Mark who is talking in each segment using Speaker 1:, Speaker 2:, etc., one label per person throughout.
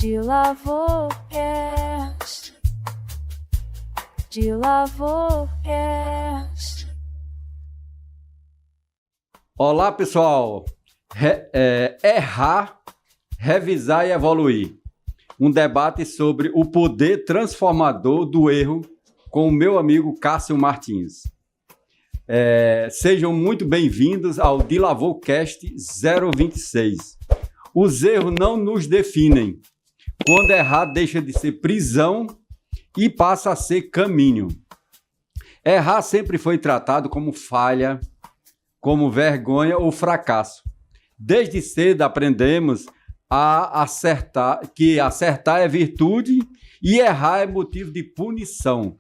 Speaker 1: de Lavocast, de Lavocast.
Speaker 2: Olá, pessoal. Errar, revisar e evoluir. Um debate sobre o poder transformador do erro com o meu amigo Cássio Martins. Sejam muito bem-vindos ao De Lavocast 026. Os erros não nos definem. Quando errar, deixa de ser prisão e passa a ser caminho. Errar sempre foi tratado como falha, como vergonha ou fracasso. Desde cedo aprendemos a acertar, que acertar é virtude e errar é motivo de punição.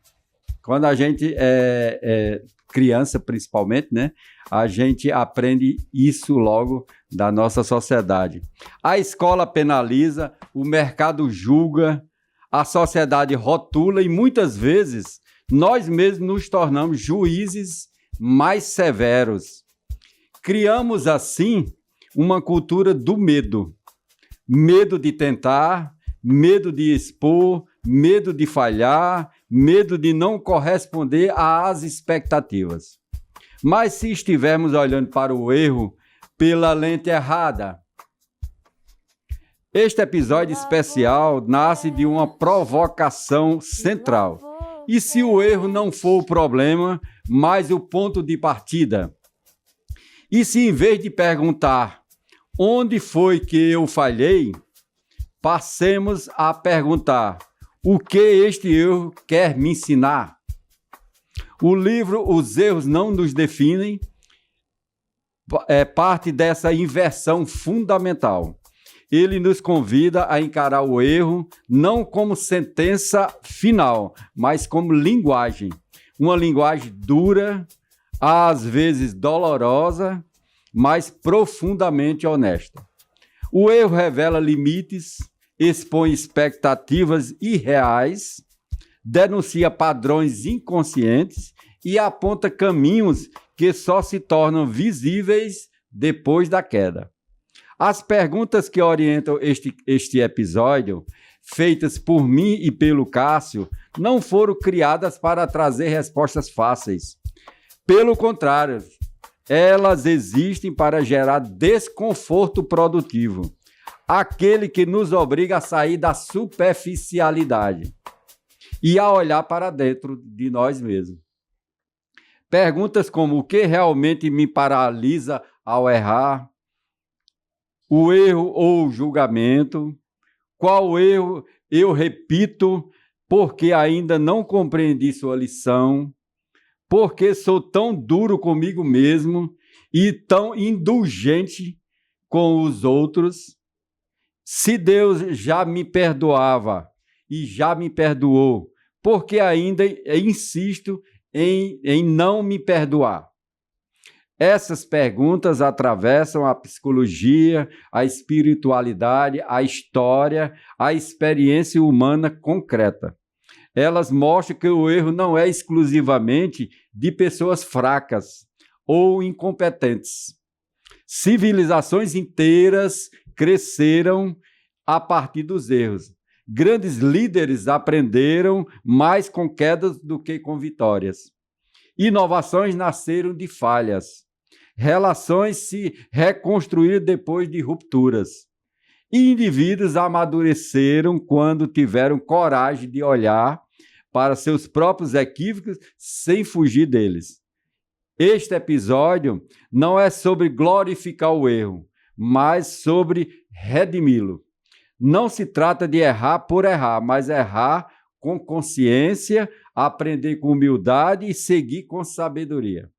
Speaker 2: Quando a gente é criança, principalmente, né? A gente aprende isso logo da nossa sociedade. A escola penaliza, o mercado julga, a sociedade rotula e muitas vezes nós mesmos nos tornamos juízes mais severos. Criamos assim uma cultura do medo. Medo de tentar, medo de expor, medo de falhar, medo de não corresponder às expectativas. Mas se estivermos olhando para o erro pela lente errada, este episódio especial nasce de uma provocação central. E se o erro não for o problema, mas o ponto de partida? E se em vez de perguntar onde foi que eu falhei, passemos a perguntar o que este erro quer me ensinar? O livro Os Erros Não Nos Definem é parte dessa inversão fundamental. Ele nos convida a encarar o erro não como sentença final, mas como linguagem. Uma linguagem dura, às vezes dolorosa, mas profundamente honesta. O erro revela limites, expõe expectativas irreais, denuncia padrões inconscientes e aponta caminhos que só se tornam visíveis depois da queda. As perguntas que orientam este episódio, feitas por mim e pelo Cássio, não foram criadas para trazer respostas fáceis. Pelo contrário, elas existem para gerar desconforto produtivo, aquele que nos obriga a sair da superficialidade e a olhar para dentro de nós mesmos. Perguntas como o que realmente me paralisa ao errar, o erro ou o julgamento, qual erro eu repito porque ainda não compreendi sua lição, porque sou tão duro comigo mesmo e tão indulgente com os outros. Se Deus já me perdoava e já me perdoou, por que ainda insisto em não me perdoar? Essas perguntas atravessam a psicologia, a espiritualidade, a história, a experiência humana concreta. Elas mostram que o erro não é exclusivamente de pessoas fracas ou incompetentes. Civilizações inteiras cresceram a partir dos erros. Grandes líderes aprenderam mais com quedas do que com vitórias. Inovações nasceram de falhas. Relações se reconstruíram depois de rupturas. E indivíduos amadureceram quando tiveram coragem de olhar para seus próprios equívocos sem fugir deles. Este episódio não é sobre glorificar o erro, mas sobre redimi-lo. Não se trata de errar por errar, mas errar com consciência, aprender com humildade e seguir com sabedoria.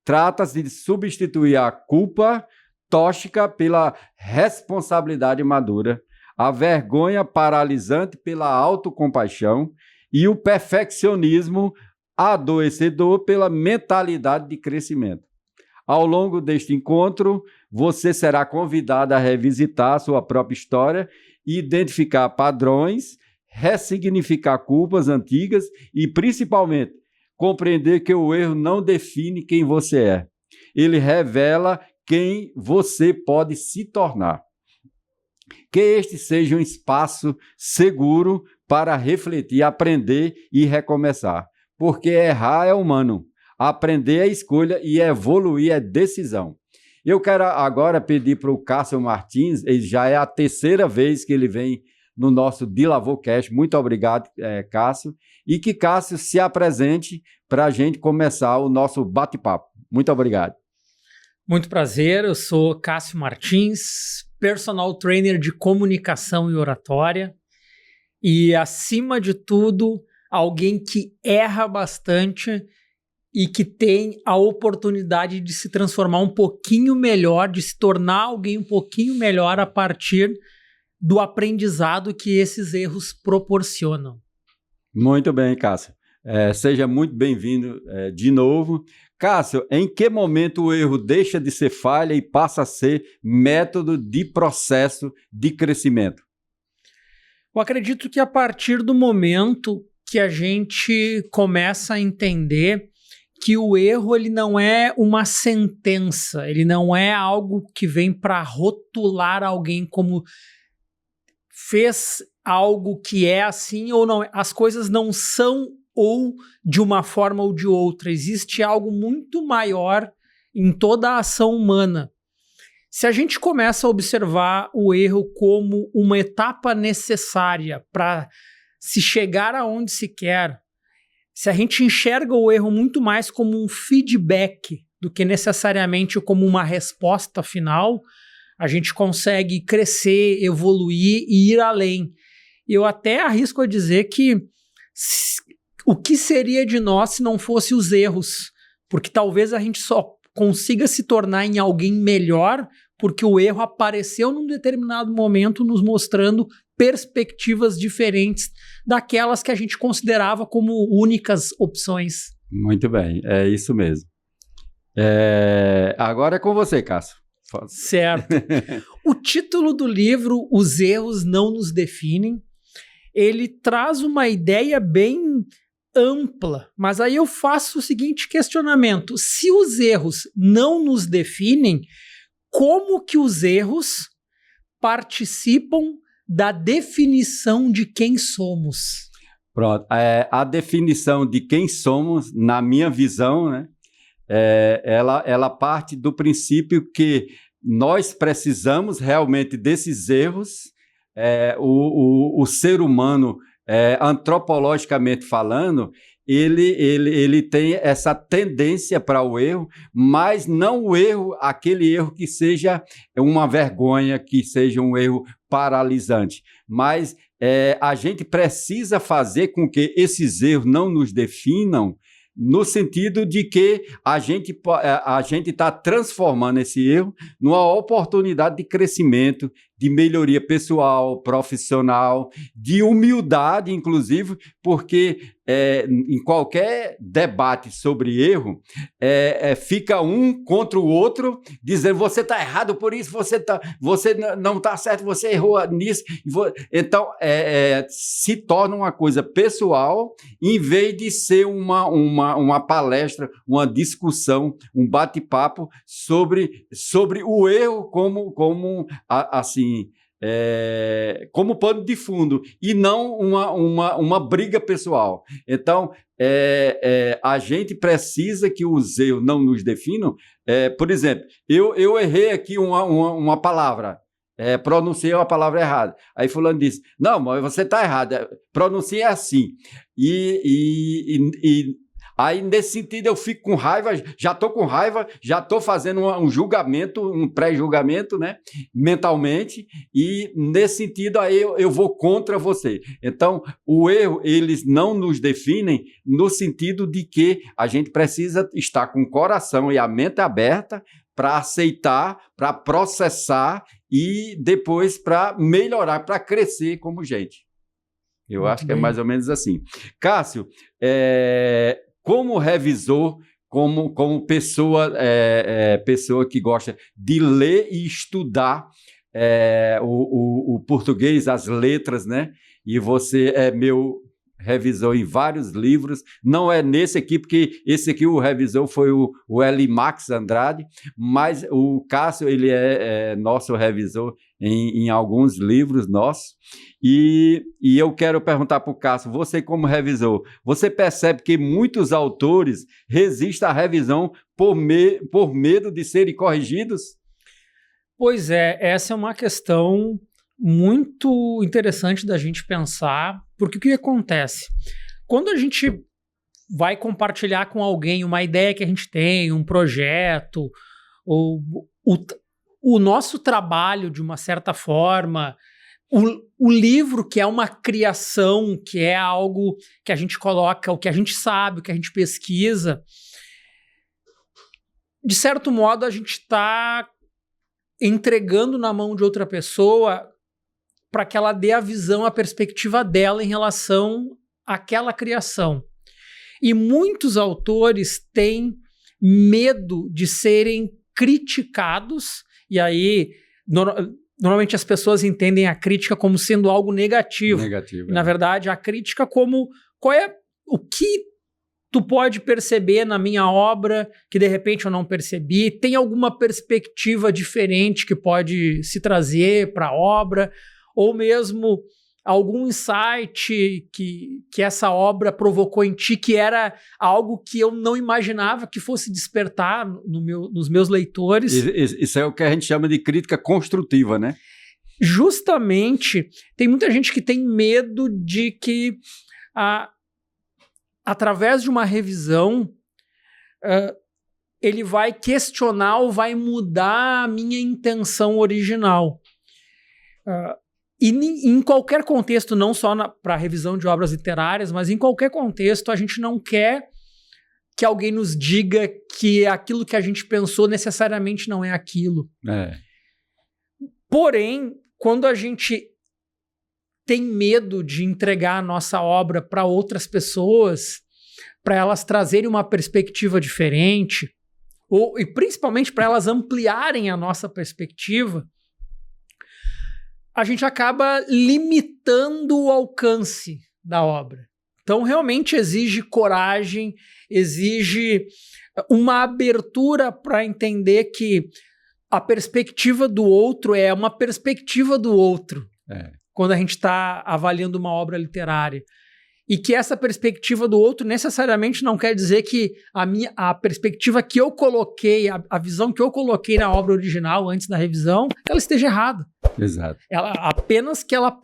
Speaker 2: Trata-se de substituir a culpa tóxica pela responsabilidade madura, a vergonha paralisante pela autocompaixão e o perfeccionismo adoecedor pela mentalidade de crescimento. Ao longo deste encontro, você será convidado a revisitar sua própria história e identificar padrões, ressignificar culpas antigas e, principalmente, compreender que o erro não define quem você é. Ele revela quem você pode se tornar. Que este seja um espaço seguro para refletir, aprender e recomeçar. Porque errar é humano, aprender é escolha e evoluir é decisão. Eu quero agora pedir para o Cássio Martins, ele já é a terceira vez que ele vem no nosso De Lavocast. Muito obrigado, Cássio. E que Cássio se apresente para a gente começar o nosso bate-papo. Muito obrigado.
Speaker 3: Muito prazer, eu sou Cássio Martins, personal trainer de comunicação e oratória. E, acima de tudo, alguém que erra bastante e que tem a oportunidade de se transformar um pouquinho melhor, de se tornar alguém um pouquinho melhor a partir do aprendizado que esses erros proporcionam.
Speaker 2: Muito bem, Cássio. Seja muito bem-vindo de novo. Cássio, em que momento o erro deixa de ser falha e passa a ser método de processo de crescimento?
Speaker 3: Eu acredito que a partir do momento que a gente começa a entender que o erro ele não é uma sentença, ele não é algo que vem para rotular alguém como fez algo que é assim ou não. As coisas não são ou de uma forma ou de outra. Existe algo muito maior em toda a ação humana. Se a gente começa a observar o erro como uma etapa necessária para se chegar aonde se quer, se a gente enxerga o erro muito mais como um feedback do que necessariamente como uma resposta final, a gente consegue crescer, evoluir e ir além. Eu até arrisco a dizer que o que seria de nós se não fosse os erros? Porque talvez a gente só consiga se tornar em alguém melhor porque o erro apareceu num determinado momento nos mostrando perspectivas diferentes daquelas que a gente considerava como únicas opções.
Speaker 2: Muito bem, é isso mesmo. Agora é com você, Cássio.
Speaker 3: Certo. O título do livro, Os Erros Não Nos Definem, ele traz uma ideia bem ampla, mas aí eu faço o seguinte questionamento: se os erros não nos definem, como que os erros participam da definição de quem somos?
Speaker 2: Pronto, a definição de quem somos, na minha visão, né, ela parte do princípio que nós precisamos realmente desses erros. O ser humano, antropologicamente falando, ele tem essa tendência para o erro, mas não o erro, aquele erro que seja uma vergonha, que seja um erro paralisante. Mas a gente precisa fazer com que esses erros não nos definam, no sentido de que a gente está transformando esse erro numa oportunidade de crescimento, de melhoria pessoal, profissional, de humildade, inclusive, porque em qualquer debate sobre erro, fica um contra o outro, dizendo você está errado por isso, você não está certo, você errou nisso. Então, se torna uma coisa pessoal, em vez de ser uma palestra, uma discussão, um bate-papo sobre o erro como pano de fundo e não uma briga pessoal. Então, a gente precisa que os erros não nos definam. Por exemplo, eu errei aqui uma palavra, pronunciei uma palavra errada. Aí fulano disse, não, mas você está errado, pronunciei assim. Aí, nesse sentido, eu fico com raiva, já estou fazendo um julgamento, um pré-julgamento, né, mentalmente, e nesse sentido aí eu vou contra você. Então, o erro, eles não nos definem no sentido de que a gente precisa estar com o coração e a mente aberta para aceitar, para processar e depois para melhorar, para crescer como gente. Eu acho que é mais ou menos assim. Cássio, como revisor, como pessoa que gosta de ler e estudar o português, as letras, né? E você é meu revisou em vários livros, não é nesse aqui, porque esse aqui o revisor foi o Elimax Andrade, mas o Cássio, ele é nosso revisor em alguns livros nossos, e eu quero perguntar para o Cássio, você como revisor, você percebe que muitos autores resistem à revisão por medo de serem corrigidos?
Speaker 3: Pois é, essa é uma questão muito interessante da gente pensar, porque o que acontece? Quando a gente vai compartilhar com alguém uma ideia que a gente tem, um projeto, o nosso trabalho, de uma certa forma, o livro, que é uma criação, que é algo que a gente coloca, o que a gente sabe, o que a gente pesquisa, de certo modo a gente está entregando na mão de outra pessoa para que ela dê a visão, a perspectiva dela em relação àquela criação. E muitos autores têm medo de serem criticados, e aí normalmente as pessoas entendem a crítica como sendo algo negativo.
Speaker 2: Negativo.
Speaker 3: Na verdade, a crítica como o que tu pode perceber na minha obra que de repente eu não percebi, tem alguma perspectiva diferente que pode se trazer para a obra, ou mesmo algum insight que essa obra provocou em ti, que era algo que eu não imaginava que fosse despertar nos meus leitores.
Speaker 2: Isso é o que a gente chama de crítica construtiva, né?
Speaker 3: Justamente, tem muita gente que tem medo de que, através de uma revisão, ele vai questionar ou vai mudar a minha intenção original. E em qualquer contexto, não só para a revisão de obras literárias, mas em qualquer contexto, a gente não quer que alguém nos diga que aquilo que a gente pensou necessariamente não é aquilo. Porém, quando a gente tem medo de entregar a nossa obra para outras pessoas, para elas trazerem uma perspectiva diferente, e principalmente para elas ampliarem a nossa perspectiva, a gente acaba limitando o alcance da obra. Então, realmente exige coragem, exige uma abertura para entender que a perspectiva do outro é uma perspectiva do outro, quando a gente está avaliando uma obra literária. E que essa perspectiva do outro necessariamente não quer dizer que a perspectiva que eu coloquei, a visão que eu coloquei na obra original antes da revisão, ela esteja errada.
Speaker 2: Exato.
Speaker 3: Apenas que ela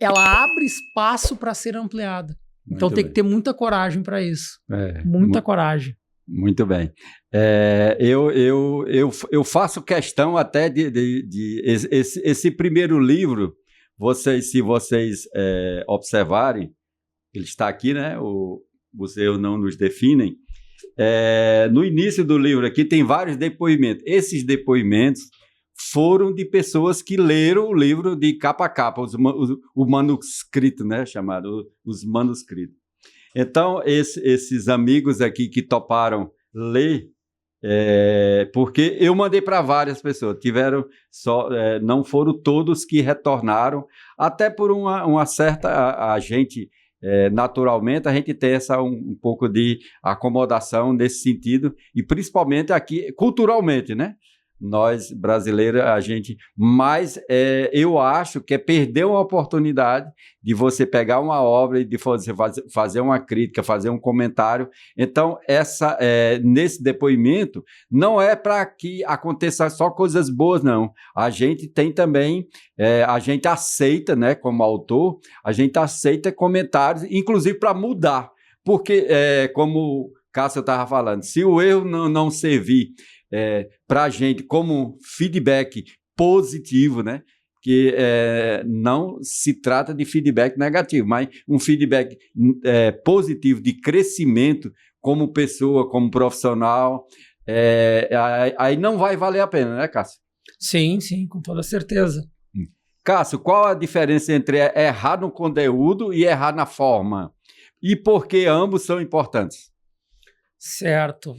Speaker 3: abre espaço para ser ampliada. Então tem que ter muita coragem para isso. Muita coragem.
Speaker 2: Muito bem. Eu faço questão até de esse primeiro livro, se vocês observarem, ele está aqui, né? Os erros não nos definem. No início do livro aqui tem vários depoimentos. Esses depoimentos foram de pessoas que leram o livro de capa a capa, o manuscrito, né? Chamado os manuscritos. Então, esses amigos aqui que toparam ler, porque eu mandei para várias pessoas, não foram todos que retornaram, até por uma certa... A gente... naturalmente a gente tem um pouco de acomodação nesse sentido, e principalmente aqui culturalmente, né? Nós brasileiros, mas eu acho que é perder uma oportunidade de você pegar uma obra e de fazer uma crítica, fazer um comentário. Então, nesse depoimento, não é para que aconteça só coisas boas, não. A gente tem também, a gente aceita, né, como autor, a gente aceita comentários, inclusive para mudar. Porque, como o Cássio estava falando, se o erro não servir para a gente como feedback positivo, né? Que não se trata de feedback negativo, mas um feedback positivo de crescimento como pessoa, como profissional, aí não vai valer a pena, né, Cássio?
Speaker 3: Sim, com toda certeza.
Speaker 2: Cássio, qual a diferença entre errar no conteúdo e errar na forma? E por que ambos são importantes?
Speaker 3: Certo.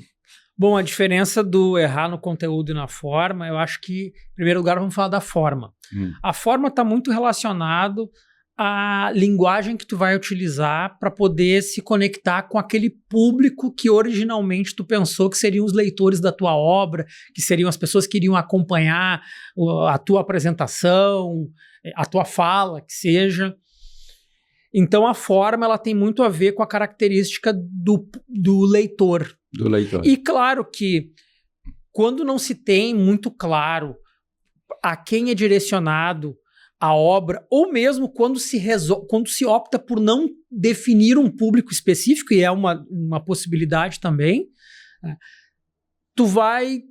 Speaker 3: Bom, a diferença do errar no conteúdo e na forma, eu acho que, em primeiro lugar, vamos falar da forma. A forma está muito relacionado a linguagem que tu vai utilizar para poder se conectar com aquele público que originalmente tu pensou que seriam os leitores da tua obra, que seriam as pessoas que iriam acompanhar a tua apresentação, a tua fala, que seja. Então a forma ela tem muito a ver com a característica do leitor.
Speaker 2: Do leitor.
Speaker 3: E claro que quando não se tem muito claro a quem é direcionado a obra, ou mesmo quando se opta por não definir um público específico, e é uma possibilidade também, né, tu vai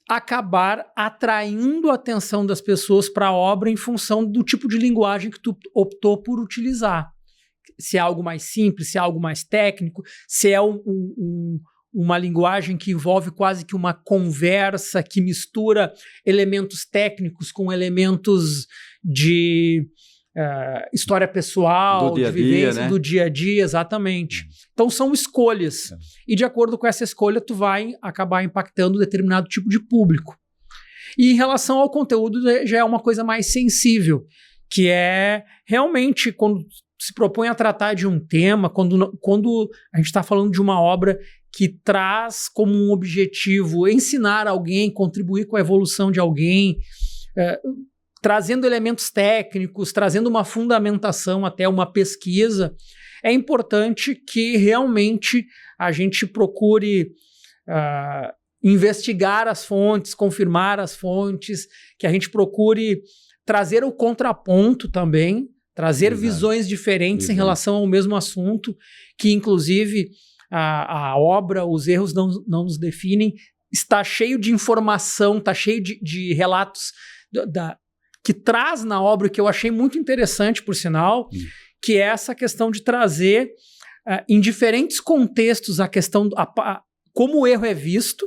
Speaker 3: acabar atraindo a atenção das pessoas para a obra em função do tipo de linguagem que tu optou por utilizar. Se é algo mais simples, se é algo mais técnico, se é uma linguagem que envolve quase que uma conversa, que mistura elementos técnicos com elementos de história pessoal,
Speaker 2: do dia a
Speaker 3: de vivência,
Speaker 2: dia, né?
Speaker 3: do dia a dia, exatamente. Então são escolhas. E de acordo com essa escolha, tu vai acabar impactando determinado tipo de público. E em relação ao conteúdo, já é uma coisa mais sensível, que é realmente quando se propõe a tratar de um tema, quando a gente está falando de uma obra que traz como um objetivo ensinar alguém, contribuir com a evolução de alguém, trazendo elementos técnicos, trazendo uma fundamentação até uma pesquisa, é importante que realmente a gente procure investigar as fontes, confirmar as fontes, que a gente procure trazer o contraponto também, trazer
Speaker 2: Exato.
Speaker 3: Visões diferentes em relação ao mesmo assunto, que inclusive a obra, Os Erros Não Nos Definem, está cheio de informação, está cheio de relatos que traz na obra, que eu achei muito interessante, por sinal, que é essa questão de trazer em diferentes contextos a questão, como o erro é visto,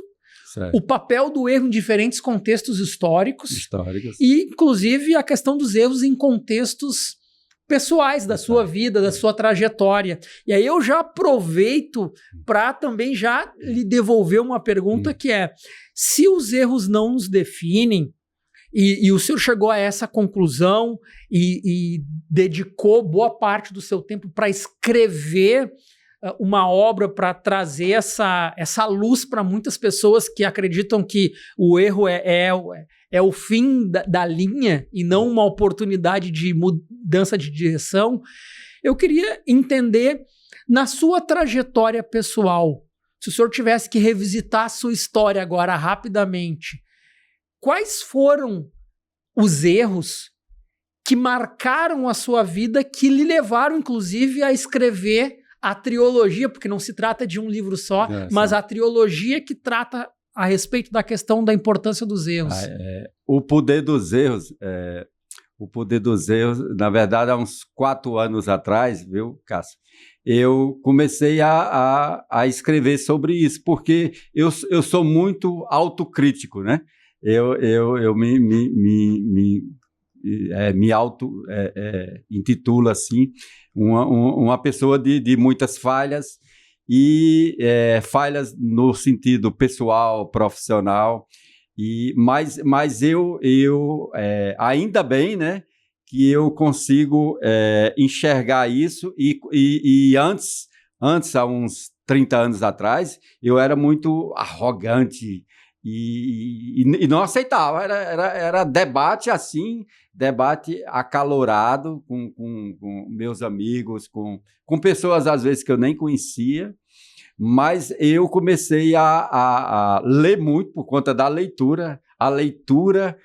Speaker 2: certo.
Speaker 3: O papel do erro em diferentes contextos históricos. E, inclusive, a questão dos erros em contextos pessoais da sua vida, da sua trajetória. E aí eu já aproveito para também já lhe devolver uma pergunta que é: se os erros não nos definem, e o senhor chegou a essa conclusão e dedicou boa parte do seu tempo para escrever uma obra, para trazer essa luz para muitas pessoas que acreditam que o erro é o fim da linha e não uma oportunidade de mudança de direção. Eu queria entender, na sua trajetória pessoal, se o senhor tivesse que revisitar a sua história agora rapidamente, quais foram os erros que marcaram a sua vida, que lhe levaram, inclusive, a escrever a trilogia, porque não se trata de um livro só, mas a trilogia que trata a respeito da questão da importância dos erros?
Speaker 2: O poder dos erros, na verdade, há uns 4 anos atrás, viu, Cássio? Eu comecei a escrever sobre isso, porque eu sou muito autocrítico, né? Eu me intitulo assim, uma pessoa de muitas falhas, e falhas no sentido pessoal, profissional, mas eu ainda bem, né, que eu consigo enxergar isso, e antes, há uns 30 anos atrás, eu era muito arrogante, e não aceitava, era debate assim, debate acalorado com meus amigos, com pessoas às vezes que eu nem conhecia, mas eu comecei a ler muito por conta da leitura. A leitura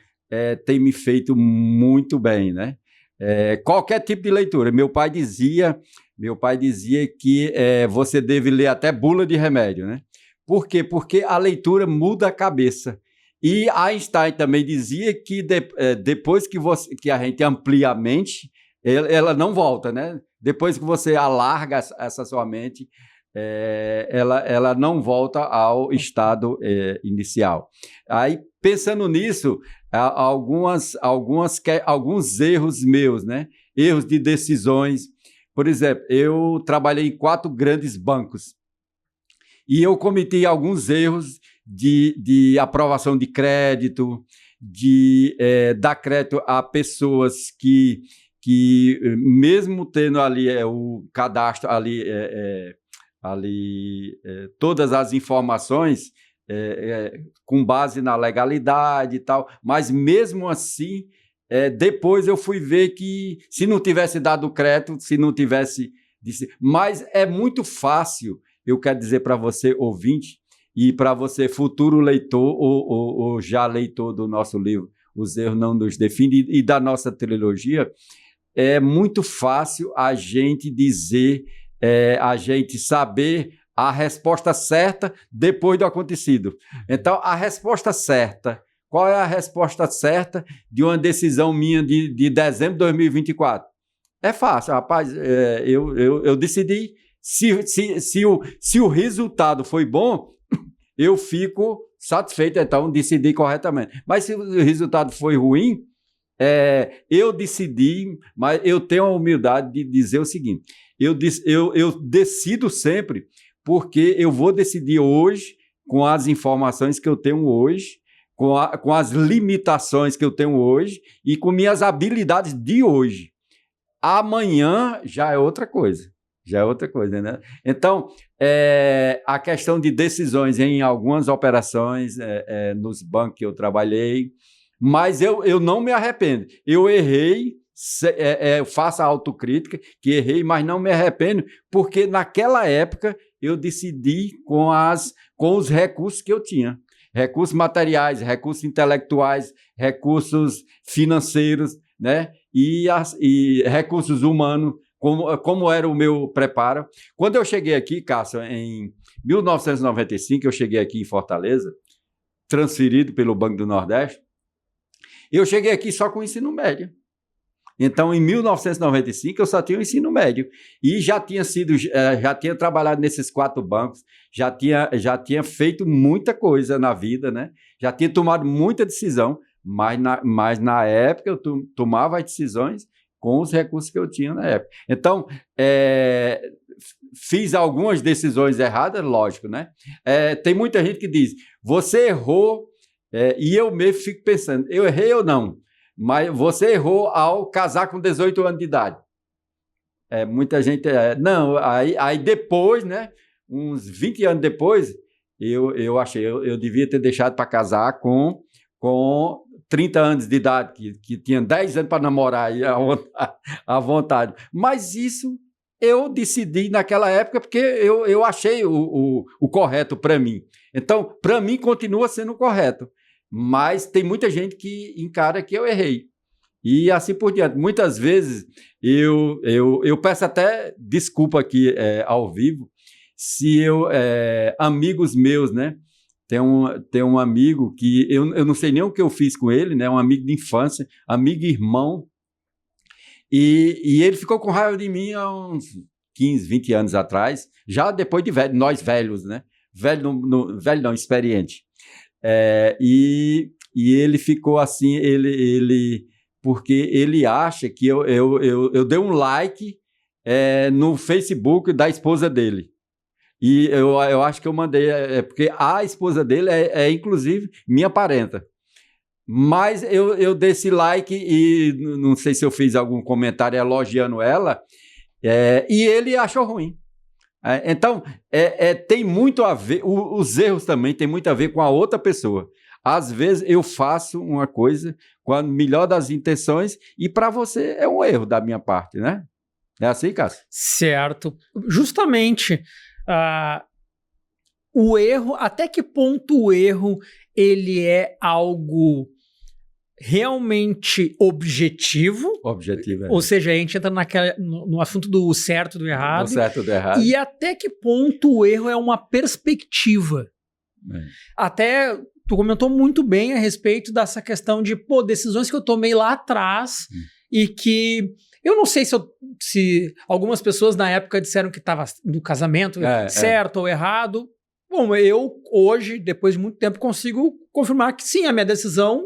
Speaker 2: tem me feito muito bem, né? Qualquer tipo de leitura. Meu pai dizia que você deve ler até bula de remédio, né? Por quê? Porque a leitura muda a cabeça. E Einstein também dizia que depois que a gente amplia a mente, ela não volta, né? Depois que você alarga essa sua mente, ela não volta ao estado inicial. Aí, pensando nisso, alguns erros meus, né? Erros de decisões. Por exemplo, eu trabalhei em 4 grandes bancos, e eu cometi alguns erros de aprovação de crédito, de dar crédito a pessoas que que mesmo tendo ali o cadastro, todas as informações com base na legalidade e tal, mas mesmo assim, depois eu fui ver que se não tivesse dado crédito, se não tivesse... Mas é muito fácil, eu quero dizer para você, ouvinte, e para você, futuro leitor ou já leitor do nosso livro, Os Erros Não Nos Definem, e da nossa trilogia, é muito fácil a gente dizer, a gente saber a resposta certa depois do acontecido. Então, a resposta certa, qual é a resposta certa de uma decisão minha de dezembro de 2024? É fácil, rapaz, eu decidi, se o resultado foi bom, eu fico satisfeito, então decidi corretamente. Mas se o resultado foi ruim, eu decidi, mas eu tenho a humildade de dizer o seguinte, eu decido sempre, porque eu vou decidir hoje, com as informações que eu tenho hoje, com as limitações que eu tenho hoje e com minhas habilidades de hoje. Amanhã já é outra coisa. Né? Então, a questão de decisões em algumas operações, nos bancos que eu trabalhei, mas eu não me arrependo. Eu errei, faço a autocrítica, que errei, mas não me arrependo, porque naquela época eu decidi com os recursos que eu tinha. Recursos materiais, recursos intelectuais, recursos financeiros, né? E recursos humanos, como era o meu preparo. Quando eu cheguei aqui, Cássio, em 1995, eu cheguei aqui em Fortaleza, transferido pelo Banco do Nordeste, eu cheguei aqui só com ensino médio. Então, em 1995, eu só tinha o ensino médio. E já tinha trabalhado nesses 4 bancos, já tinha feito muita coisa na vida, né? Já tinha tomado muita decisão, mas na época eu tomava as decisões com os recursos que eu tinha na época. Então, fiz algumas decisões erradas, lógico, né? Tem muita gente que diz, você errou, e eu mesmo fico pensando, eu errei ou não? Mas você errou ao casar com 18 anos de idade. Muita gente... não, aí depois, né? Uns 20 anos depois, eu achei, eu devia ter deixado para casar com 30 anos de idade, que tinha 10 anos para namorar aí à vontade. Mas isso eu decidi naquela época porque eu achei o correto para mim. Então, para mim, continua sendo correto. Mas tem muita gente que encara que eu errei. E assim por diante. Muitas vezes eu peço até desculpa aqui ao vivo, se amigos meus, né? Tem um amigo que eu não sei nem o que eu fiz com ele, né? Um amigo de infância, amigo e irmão. E ele ficou com raiva de mim há uns 15, 20 anos atrás, já depois de velho, nós velhos, né? Velho não, experiente. E ele ficou assim, porque ele acha que eu dei um like no Facebook da esposa dele. E eu acho que eu mandei, porque a esposa dele inclusive, minha parenta. Mas eu dei esse like e não sei se eu fiz algum comentário elogiando ela, e ele achou ruim. Então, tem muito a ver, os erros também tem muito a ver com a outra pessoa. Às vezes eu faço uma coisa com a melhor das intenções e para você é um erro da minha parte, né? É assim, Cássio?
Speaker 3: Certo. Justamente, o erro, até que ponto o erro ele é algo realmente objetivo.
Speaker 2: Objetivo,
Speaker 3: Ou seja, a gente entra no assunto do certo e do errado.
Speaker 2: Do certo e do errado.
Speaker 3: E até que ponto o erro é uma perspectiva. Até tu comentou muito bem a respeito dessa questão de, decisões que eu tomei lá atrás e que eu não sei se algumas pessoas na época disseram que estava no casamento certo ou errado. Bom, eu hoje, depois de muito tempo, consigo confirmar que sim, a minha decisão...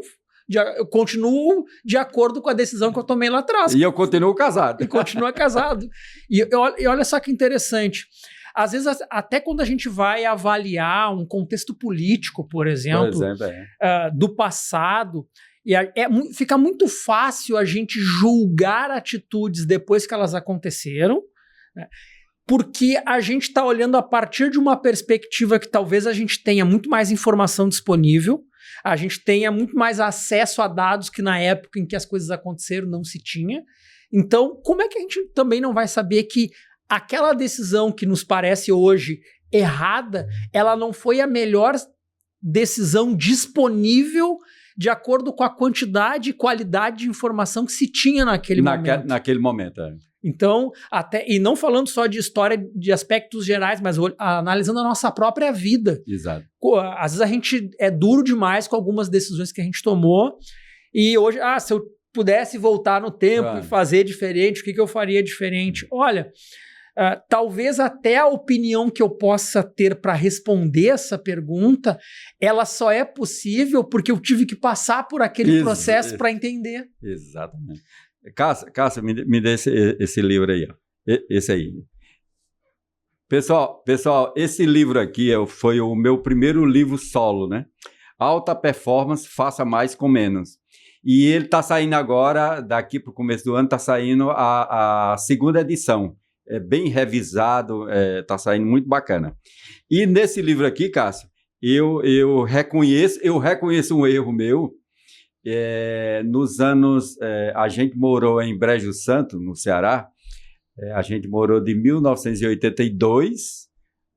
Speaker 3: eu continuo de acordo com a decisão que eu tomei lá atrás.
Speaker 2: E eu continuo casado.
Speaker 3: E continua casado. E olha só que interessante. Às vezes, até quando a gente vai avaliar um contexto político, por exemplo, do passado, E fica muito fácil a gente julgar atitudes depois que elas aconteceram, né? Porque a gente está olhando a partir de uma perspectiva que talvez a gente tenha muito mais informação disponível, a gente tenha muito mais acesso a dados que na época em que as coisas aconteceram não se tinha. Então, como é que a gente também não vai saber que aquela decisão que nos parece hoje errada, ela não foi a melhor decisão disponível de acordo com a quantidade e qualidade de informação que se tinha naquele momento.
Speaker 2: Naquele momento,
Speaker 3: Então, e não falando só de história de aspectos gerais, mas analisando a nossa própria vida.
Speaker 2: Exato.
Speaker 3: Às vezes a gente é duro demais com algumas decisões que a gente tomou, e hoje, se eu pudesse voltar no tempo e fazer diferente, o que eu faria diferente? Olha, talvez até a opinião que eu possa ter para responder essa pergunta, ela só é possível porque eu tive que passar por aquele processo para entender.
Speaker 2: Exatamente. Cássio, me dê esse livro aí. Ó. Esse aí. Pessoal, esse livro aqui foi o meu primeiro livro solo, né? Alta Performance, Faça Mais com Menos. E ele está saindo agora, daqui para o começo do ano, está saindo a segunda edição. É bem revisado, está saindo muito bacana. E nesse livro aqui, Cássio, eu reconheço um erro meu. Nos anos, a gente morou em Brejo Santo, no Ceará. A gente morou de 1982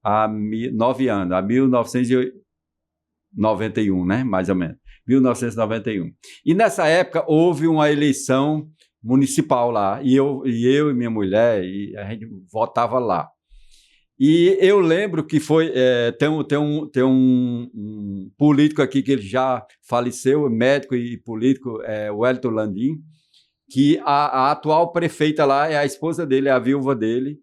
Speaker 2: a 9 anos, a 1991, né? Mais ou menos. 1991. E nessa época houve uma eleição municipal lá, e eu e minha mulher, e a gente votava lá. E eu lembro que tem um político aqui que ele já faleceu, médico e político, o Wellington Landim, que a atual prefeita lá é a esposa dele, é a viúva dele.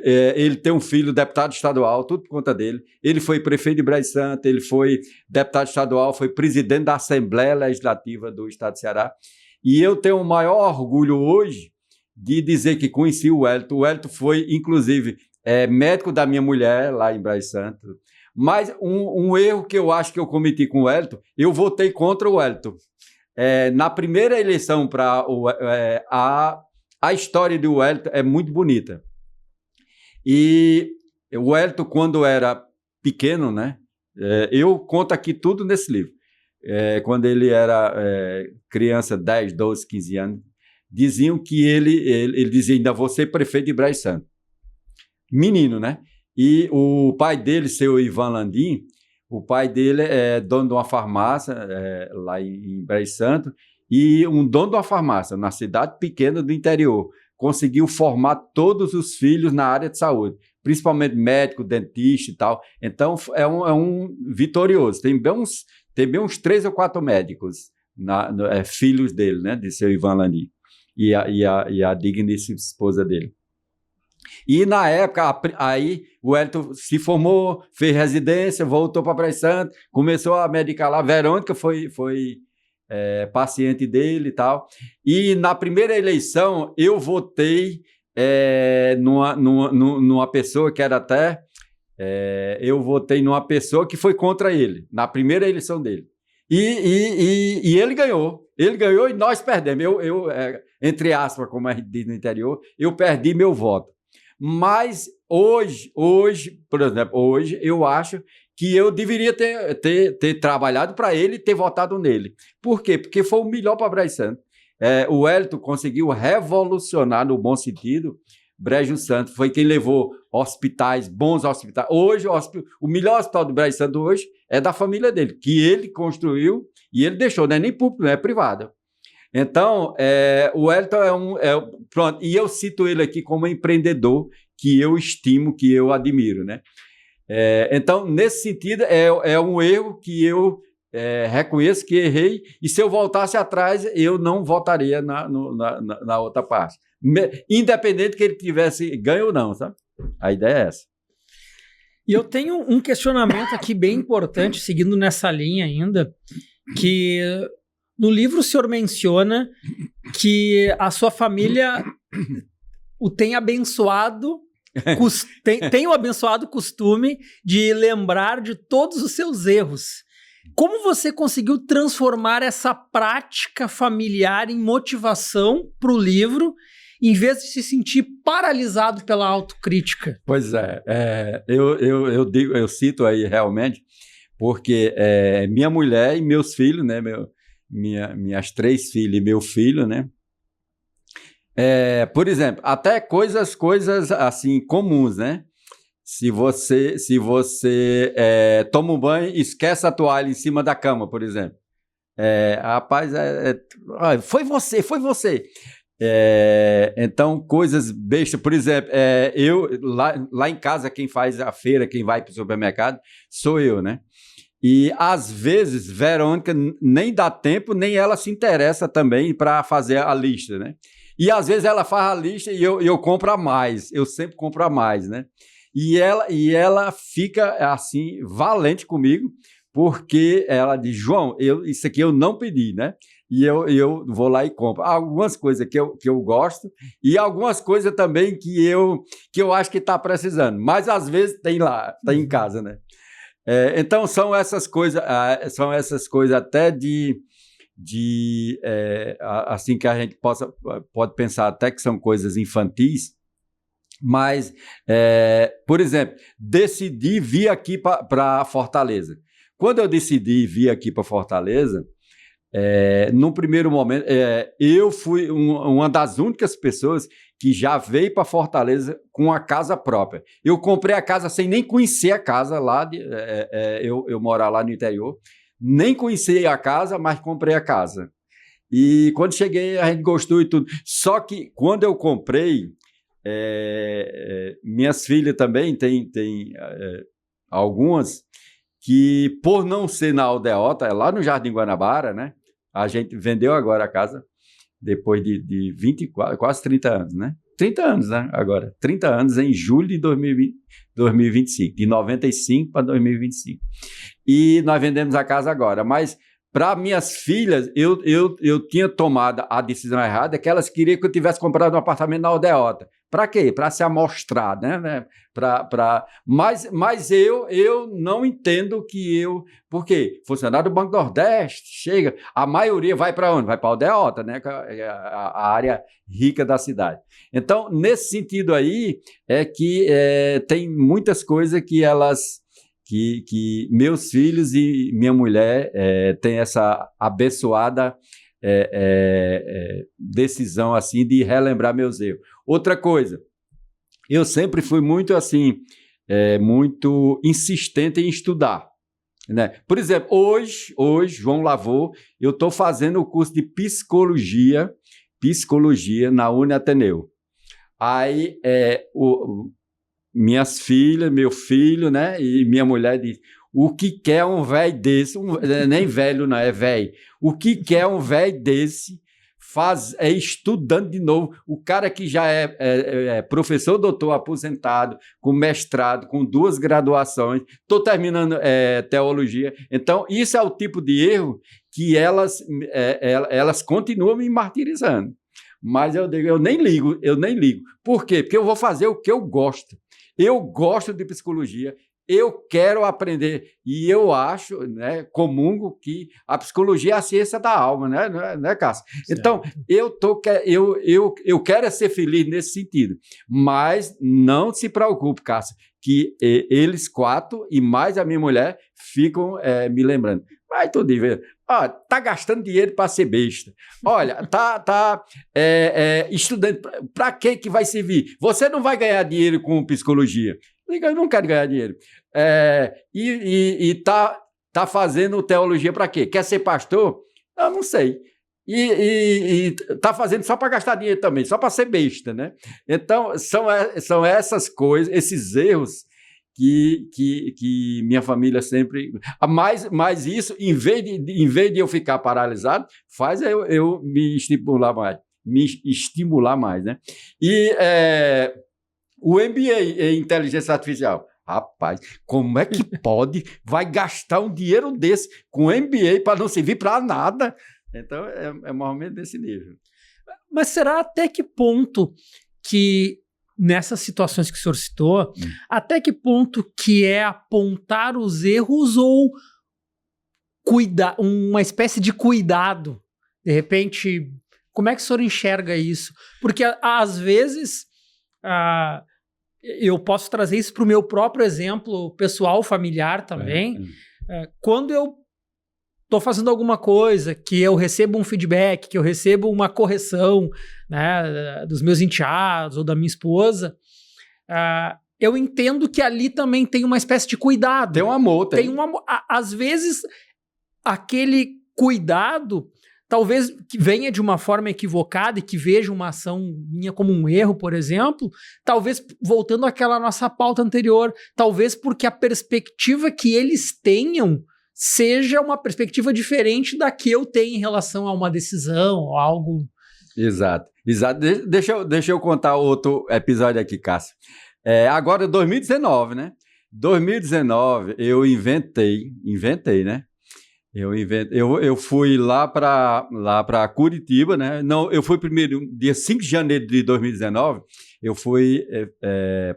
Speaker 2: Ele tem um filho, deputado estadual, tudo por conta dele. Ele foi prefeito de Brejo Santo, ele foi deputado estadual, foi presidente da Assembleia Legislativa do Estado de Ceará. E eu tenho o maior orgulho hoje de dizer que conheci o Wellington. O Wellington foi, inclusive, médico da minha mulher lá em Brejo Santo. Mas um erro que eu acho que eu cometi com o Wellington, eu votei contra o Wellington. Na primeira eleição para a história do Wellington é muito bonita. E o Wellington, quando era pequeno, né? Eu conto aqui tudo nesse livro. Quando ele era criança, 10, 12, 15 anos, diziam que ele dizia, ainda vou ser prefeito de Brejo Santo. Menino, né? E o pai dele, seu Ivan Landim, o pai dele é dono de uma farmácia lá em Brejo Santo, e um dono de uma farmácia na cidade pequena do interior conseguiu formar todos os filhos na área de saúde, principalmente médico, dentista e tal. Então, é um vitorioso. Tem bem uns 3 ou 4 médicos, filhos dele, né, de seu Ivan Landim, e a digníssima esposa dele. E na época, aí o Wellington se formou, fez residência, voltou para Brejo Santo, começou a medicar lá. Verônica foi paciente dele e tal. E na primeira eleição, eu votei numa pessoa que era até... eu votei numa pessoa que foi contra ele, na primeira eleição dele. E ele ganhou. Ele ganhou e nós perdemos. Entre aspas, como a gente diz no interior, eu perdi meu voto. Mas hoje, por exemplo, hoje eu acho que eu deveria ter trabalhado para ele e ter votado nele. Por quê? Porque foi o melhor para Brejo Santo. O Wellington conseguiu revolucionar, no bom sentido, Brejo Santo. Foi quem levou hospitais, bons hospitais. Hoje, o melhor hospital do Brejo Santo hoje é da família dele, que ele construiu e ele deixou, não é nem público, não é privado. Então, o Wellington pronto, e eu cito ele aqui como empreendedor que eu estimo, que eu admiro, né? Então, nesse sentido, é um erro que eu reconheço que errei, e se eu voltasse atrás, eu não votaria na outra parte. Independente que ele tivesse ganho ou não, sabe? A ideia é essa.
Speaker 3: E eu tenho um questionamento aqui bem importante, seguindo nessa linha ainda, que no livro o senhor menciona que a sua família o tem abençoado, tem o abençoado costume de lembrar de todos os seus erros. Como você conseguiu transformar essa prática familiar em motivação para o livro, em vez de se sentir paralisado pela autocrítica?
Speaker 2: Pois é, eu cito aí realmente, porque minha mulher e meus filhos, né, minhas 3 filhas e meu filho, né, por exemplo, até coisas assim comuns, né? Se você toma um banho e esquece a toalha em cima da cama, por exemplo. Rapaz, foi você. Então, coisas bestas. Por exemplo, eu lá em casa, quem faz a feira, quem vai para o supermercado, sou eu, né? E, às vezes, Verônica nem dá tempo, nem ela se interessa também para fazer a lista, né? E, às vezes, ela faz a lista e eu compro a mais. Eu sempre compro a mais, né? E ela fica, assim, valente comigo, porque ela diz, João, isso aqui eu não pedi, né? E eu vou lá e compro. Algumas coisas que eu gosto e algumas coisas também que eu acho que está precisando. Mas, às vezes, tem lá, está em casa, né? Então, são essas coisas até assim que a gente pode pensar até que são coisas infantis, mas, por exemplo, decidi vir aqui para Fortaleza. Quando eu decidi vir aqui para Fortaleza, num primeiro momento, eu fui uma das únicas pessoas que já veio para Fortaleza com a casa própria. Eu comprei a casa sem nem conhecer a casa lá, eu morar lá no interior, nem conhecia a casa, mas comprei a casa. E quando cheguei, a gente gostou e tudo. Só que quando eu comprei, minhas filhas também tem algumas que, por não ser na Aldeota, lá no Jardim Guanabara, né? A gente vendeu agora a casa depois de 24, quase 30 anos, né? 30 anos, né? Agora, 30 anos em julho de 2025, de 95 para 2025. E nós vendemos a casa agora, mas para minhas filhas, eu tinha tomado a decisão errada, que elas queriam que eu tivesse comprado um apartamento na Aldeota. Para quê? Para se amostrar, né? Mas eu não entendo por quê? Funcionário do Banco do Nordeste, chega, a maioria vai para onde? Vai para a Aldeota, né? A área rica da cidade. Então, nesse sentido aí, tem muitas coisas que que meus filhos e minha mulher têm essa abençoada decisão assim de relembrar meus erros. Outra coisa, eu sempre fui muito assim, muito insistente em estudar, né? Por exemplo, hoje, João Lavô, eu estou fazendo o curso de psicologia na Uniateneu. Aí, minhas filhas, meu filho, né, e minha mulher diz, o que quer um velho desse, nem velho não, é velho, o que quer um velho desse estudando de novo, o cara que já é professor doutor aposentado, com mestrado, com 2 graduações, estou terminando teologia, então isso é o tipo de erro que elas continuam me martirizando, mas eu digo, eu nem ligo, por quê? Porque eu vou fazer o que eu gosto. Eu gosto de psicologia, eu quero aprender e eu acho, né, comungo que a psicologia é a ciência da alma, né, Cássio? Certo. Então, eu quero ser feliz nesse sentido, mas não se preocupe, Cássio, que eles 4 e mais a minha mulher ficam me lembrando. Vai tudo de ver. Tá gastando dinheiro para ser besta. Olha, tá estudando. Para que vai servir? Você não vai ganhar dinheiro com psicologia. Eu não quero ganhar dinheiro. Tá fazendo teologia para quê? Quer ser pastor? Eu não sei. E tá fazendo só para gastar dinheiro também, só para ser besta, né? Então, são essas coisas, esses erros que minha família sempre... Mas isso, em vez de eu ficar paralisado, faz eu me estimular mais, né? E o MBA em inteligência artificial, rapaz, como é que vai gastar um dinheiro desse com MBA para não servir para nada? Então, é mais ou menos desse nível.
Speaker 3: Mas será até que ponto que nessas situações que o senhor citou, até que ponto que é apontar os erros ou uma espécie de cuidado. De repente, como é que o senhor enxerga isso? Porque, às vezes, eu posso trazer isso para o meu próprio exemplo pessoal, familiar também. Quando eu estou fazendo alguma coisa, que eu recebo um feedback, que eu recebo uma correção, né, dos meus enteados ou da minha esposa, eu entendo que ali também tem uma espécie de cuidado.
Speaker 2: Tem um amor,
Speaker 3: Tem um amor. Às vezes, aquele cuidado talvez que venha de uma forma equivocada e que veja uma ação minha como um erro, por exemplo, talvez, voltando àquela nossa pauta anterior, talvez porque a perspectiva que eles tenham seja uma perspectiva diferente da que eu tenho em relação a uma decisão ou algo.
Speaker 2: Exato. Deixa eu contar outro episódio aqui, Cássio. Agora, 2019, né? 2019, eu inventei, né? Eu fui lá para Curitiba, né? Não, eu fui primeiro, dia 5 de janeiro de 2019, eu fui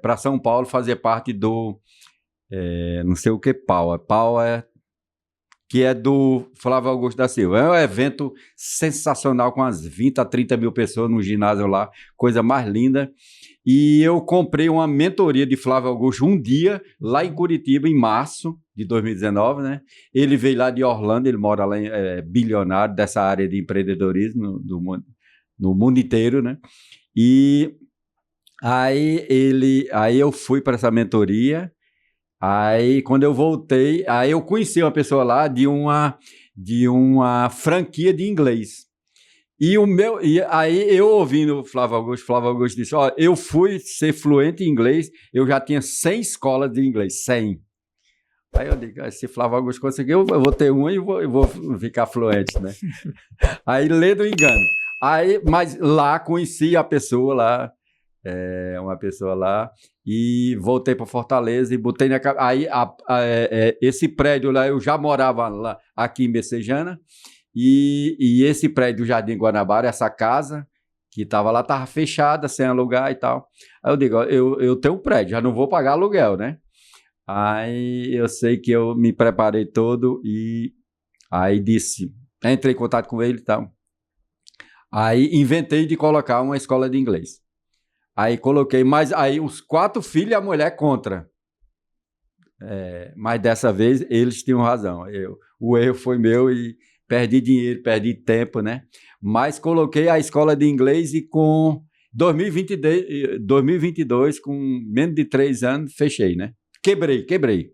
Speaker 2: para São Paulo fazer parte do, não sei o que, Power, que é do Flávio Augusto da Silva. É um evento sensacional, com as 20 a 30 mil pessoas no ginásio lá, coisa mais linda. E eu comprei uma mentoria de Flávio Augusto um dia, lá em Curitiba, em março de 2019, né? Ele veio lá de Orlando, ele mora lá, bilionário dessa área de empreendedorismo no mundo inteiro, né? E aí eu fui para essa mentoria. Aí, quando eu voltei, aí eu conheci uma pessoa lá de uma franquia de inglês. E aí eu ouvindo o Flávio Augusto disse, eu fui ser fluente em inglês, eu já tinha 100 escolas de inglês, 100. Aí eu digo, se Flávio Augusto conseguiu, eu vou ter uma e vou ficar fluente, né? Aí, lê do engano. Mas lá conheci a pessoa lá, uma pessoa lá, e voltei para Fortaleza e botei na cabeça. Aí esse prédio lá, eu já morava lá, aqui em Messejana, e esse prédio do Jardim Guanabara, essa casa que estava lá, estava fechada, sem alugar e tal. Aí eu digo, eu tenho um prédio, já não vou pagar aluguel, né? Aí eu sei que eu me preparei todo e aí entrei em contato com ele e tal. Aí inventei de colocar uma escola de inglês. Aí coloquei, mas aí os 4 filhos e a mulher contra. Mas dessa vez eles tinham razão. O erro foi meu e perdi dinheiro, perdi tempo, né? Mas coloquei a escola de inglês e com 2022, com menos de 3 anos, fechei, né? Quebrei.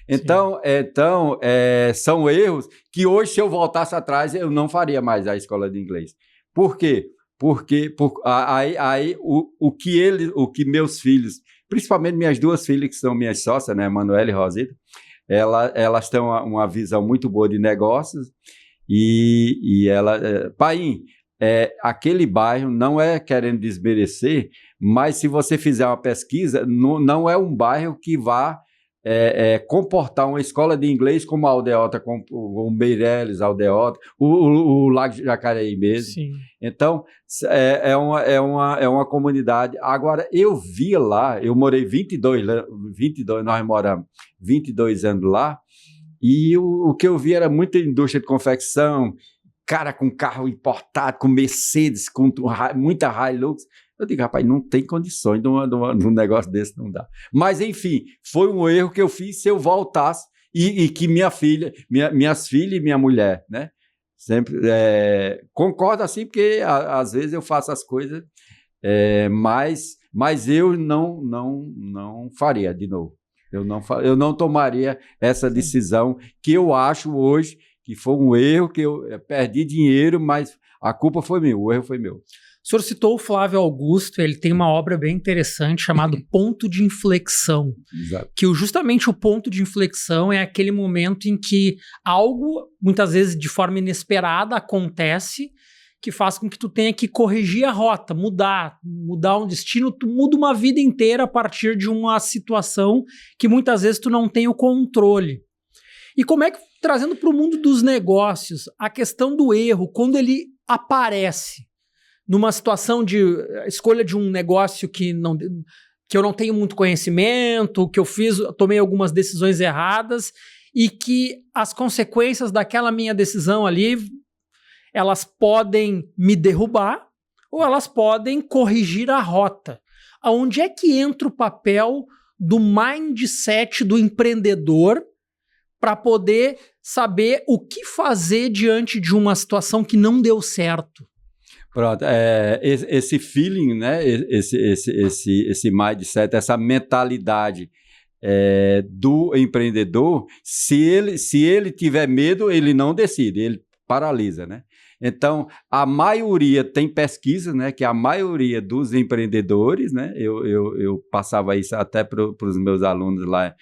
Speaker 2: Então, são erros que hoje, se eu voltasse atrás, eu não faria mais a escola de inglês. Por quê? Porque o que meus filhos, principalmente minhas 2 filhas, que são minhas sócias, né, Manuela e Rosita, elas têm uma visão muito boa de negócios e Paim, aquele bairro não é querendo desmerecer, mas se você fizer uma pesquisa, não é um bairro que vá comportar uma escola de inglês como a Aldeota, como o Meireles, a Aldeota, o Lago Jacareí mesmo. Sim. Então, é uma comunidade. Agora, eu via lá, eu morei 22, nós moramos 22 anos lá, e o que eu vi era muita indústria de confecção, cara com carro importado, com Mercedes, com muita Hilux. Eu digo, rapaz, não tem condições de um negócio desse, não dá. Mas, enfim, foi um erro que eu fiz se eu voltasse e que minhas filhas e minha mulher, né? Sempre concordo assim, porque às vezes eu faço as coisas, mas eu não faria de novo. Eu não tomaria essa decisão que eu acho hoje que foi um erro, que eu perdi dinheiro, mas a culpa foi minha, o erro foi meu.
Speaker 3: O senhor citou o Flávio Augusto, ele tem uma obra bem interessante chamada Ponto de Inflexão.
Speaker 2: Exato.
Speaker 3: Que justamente o ponto de inflexão é aquele momento em que algo, muitas vezes de forma inesperada, acontece, que faz com que tu tenha que corrigir a rota, mudar um destino, tu muda uma vida inteira a partir de uma situação que muitas vezes tu não tem o controle. E como é que, trazendo para o mundo dos negócios, a questão do erro, quando ele aparece numa situação de escolha de um negócio que eu não tenho muito conhecimento, que tomei algumas decisões erradas, e que as consequências daquela minha decisão ali, elas podem me derrubar ou elas podem corrigir a rota. Aonde é que entra o papel do mindset do empreendedor para poder saber o que fazer diante de uma situação que não deu certo?
Speaker 2: Pronto, esse feeling, né? Esse mindset, essa mentalidade do empreendedor, se ele tiver medo, ele não decide, ele paralisa, né? Então, a maioria, tem pesquisa, né, que a maioria dos empreendedores, né, eu passava isso até para os meus alunos lá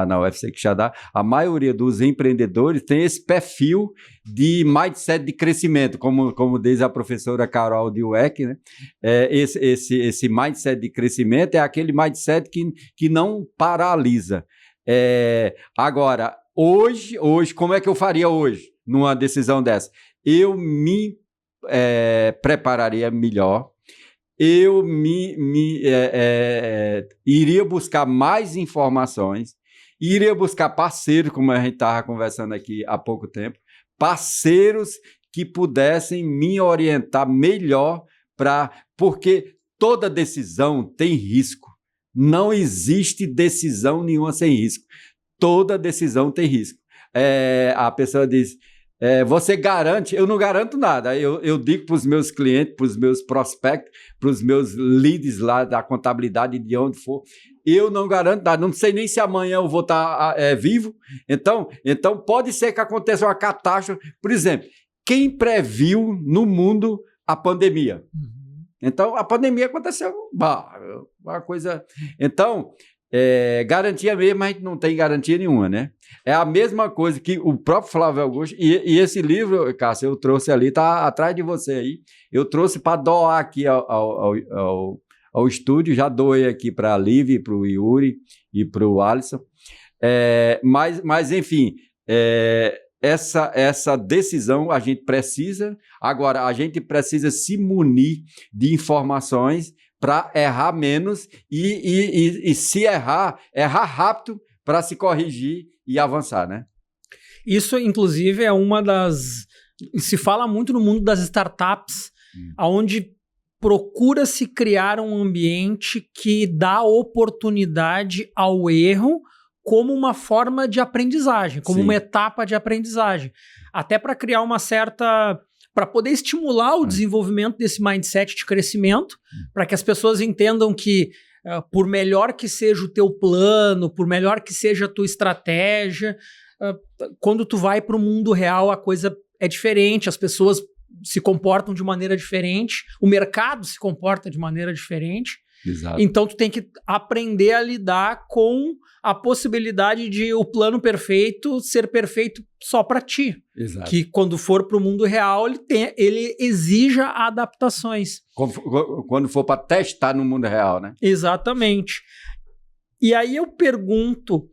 Speaker 2: na UFC Quixadá, a maioria dos empreendedores tem esse perfil de mindset de crescimento, como diz a professora Carol Dweck, né? Esse mindset de crescimento é aquele mindset que não paralisa. Agora, hoje, como é que eu faria hoje, numa decisão dessa? Eu me prepararia melhor, eu iria buscar mais informações, iria buscar parceiros, como a gente estava conversando aqui há pouco tempo, parceiros que pudessem me orientar melhor, porque toda decisão tem risco. Não existe decisão nenhuma sem risco. Toda decisão tem risco. A pessoa diz... você garante? Eu não garanto nada. Eu digo para os meus clientes, para os meus prospectos, para os meus leads lá da contabilidade, de onde for, eu não garanto nada. Não sei nem se amanhã eu vou estar vivo. Então, pode ser que aconteça uma catástrofe. Por exemplo, quem previu no mundo a pandemia? Então, a pandemia aconteceu. Uma coisa... Então... garantia mesmo, a gente não tem garantia nenhuma, né? É a mesma coisa que o próprio Flávio Augusto, e esse livro, Cássio, eu trouxe ali, tá atrás de você aí, eu trouxe para doar aqui ao estúdio, já doei aqui para a Liv, para o Yuri e para o Alisson, mas enfim, essa decisão a gente precisa, agora a gente precisa se munir de informações para errar menos e se errar rápido para se corrigir e avançar, né?
Speaker 3: Isso, inclusive, é uma das... Se fala muito no mundo das startups, onde procura-se criar um ambiente que dá oportunidade ao erro como uma forma de aprendizagem, como uma etapa de aprendizagem. Até para criar uma certa... para poder estimular o desenvolvimento desse mindset de crescimento, para que as pessoas entendam que, por melhor que seja o teu plano, por melhor que seja a tua estratégia, quando tu vai para o mundo real, a coisa é diferente, as pessoas se comportam de maneira diferente, o mercado se comporta de maneira diferente.
Speaker 2: Exato.
Speaker 3: Então, tu tem que aprender a lidar com a possibilidade de o plano perfeito ser perfeito só para ti.
Speaker 2: Exato.
Speaker 3: Que quando for para o mundo real, ele exija adaptações.
Speaker 2: Quando for para testar no mundo real, né?
Speaker 3: Exatamente. E aí eu pergunto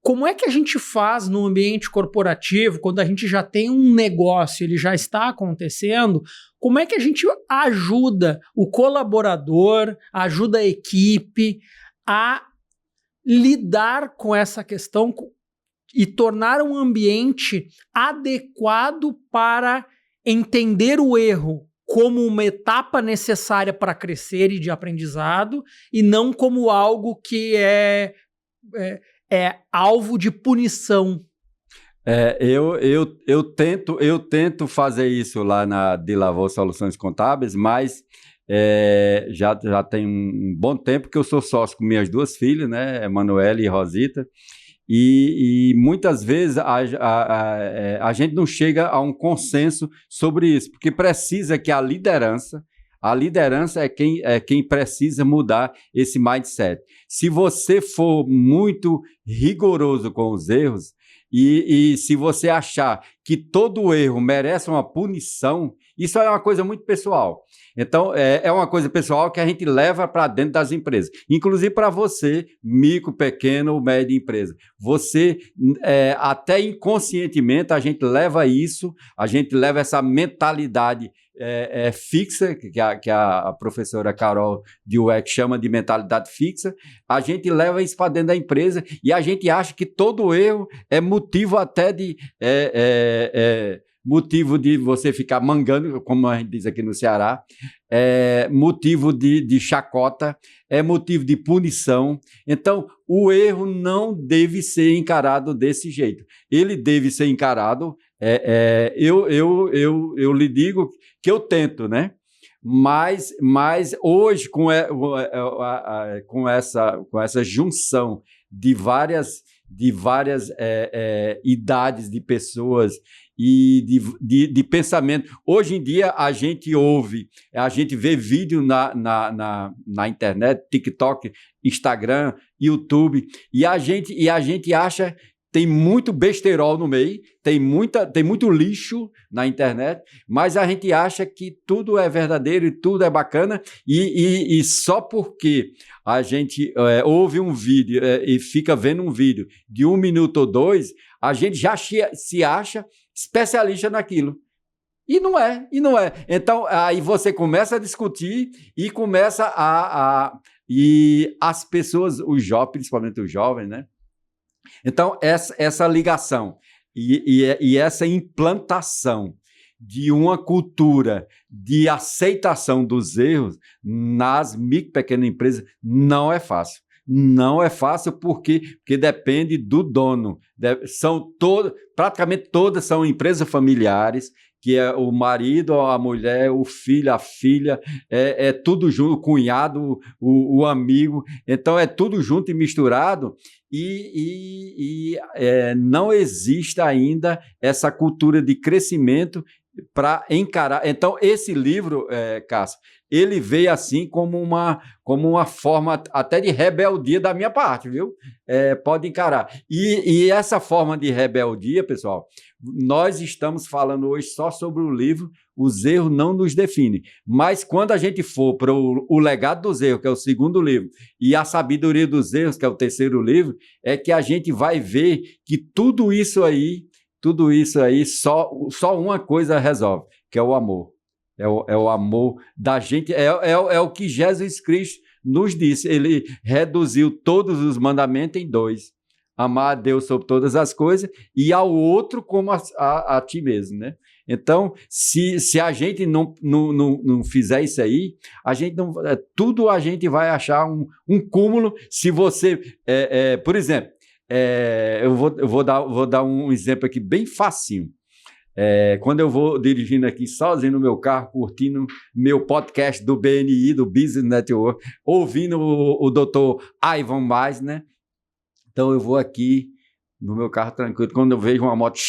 Speaker 3: como é que a gente faz no ambiente corporativo, quando a gente já tem um negócio, ele já está acontecendo, como é que a gente ajuda o colaborador, ajuda a equipe a lidar com essa questão e tornar um ambiente adequado para entender o erro como uma etapa necessária para crescer e de aprendizado, e não como algo que é alvo de punição.
Speaker 2: Eu tento fazer isso lá na Dilavô Soluções Contábeis, mas já tem um bom tempo que eu sou sócio com minhas duas filhas, né, Emanuele e Rosita, e muitas vezes a gente não chega a um consenso sobre isso, porque precisa que a liderança é quem precisa mudar esse mindset. Se você for muito rigoroso com os erros e se você achar que todo erro merece uma punição, isso é uma coisa muito pessoal. Então, é uma coisa pessoal que a gente leva para dentro das empresas. Inclusive para você, micro, pequeno ou média empresa. Você, até inconscientemente, a gente leva essa mentalidade fixa, que a professora Carol Dweck chama de mentalidade fixa, a gente leva isso para dentro da empresa e a gente acha que todo erro é motivo até de... motivo de você ficar mangando, como a gente diz aqui no Ceará, motivo de chacota, é motivo de punição. Então, o erro não deve ser encarado desse jeito. Ele deve ser encarado, eu lhe digo que eu tento, né? Mas hoje, com essa junção de várias idades de pessoas e de pensamento. Hoje em dia, a gente vê vídeo na internet, TikTok, Instagram, YouTube, e a gente acha... Tem muito besterol no meio, tem muito lixo na internet, mas a gente acha que tudo é verdadeiro e tudo é bacana, e só porque a gente ouve um vídeo e fica vendo um vídeo de 1 minuto ou 2, a gente já se acha especialista naquilo. E não é. Então, aí você começa a discutir e começa e as pessoas, os jovens, principalmente os jovens, né? Então, essa ligação e essa implantação de uma cultura de aceitação dos erros nas micro e pequenas empresas não é fácil. Não é fácil porque depende do dono. Praticamente todas são empresas familiares, que é o marido, a mulher, o filho, a filha, é tudo junto, o cunhado, o amigo. Então, é tudo junto e misturado e não existe ainda essa cultura de crescimento para encarar. Então, esse livro, Cássio, ele veio assim como uma forma até de rebeldia da minha parte, viu? Pode encarar. E essa forma de rebeldia, pessoal, nós estamos falando hoje só sobre o livro Os Erros Não Nos Definem. Mas quando a gente for para o Legado dos Erros, que é o segundo livro, e a Sabedoria dos Erros, que é o terceiro livro, é que a gente vai ver que tudo isso aí, só uma coisa resolve, que é o amor. É o amor da gente, é o que Jesus Cristo nos disse. Ele reduziu todos os mandamentos em 2. Amar a Deus sobre todas as coisas e ao outro como a ti mesmo, né? Então, se a gente não fizer isso aí, a gente não, tudo a gente vai achar um cúmulo. Se você, por exemplo, eu vou dar um exemplo aqui bem facinho. Quando eu vou dirigindo aqui sozinho no meu carro, curtindo meu podcast do BNI, do Business Network, ouvindo o Dr. Ivan Mais, né? Então eu vou aqui no meu carro tranquilo, quando eu vejo uma moto,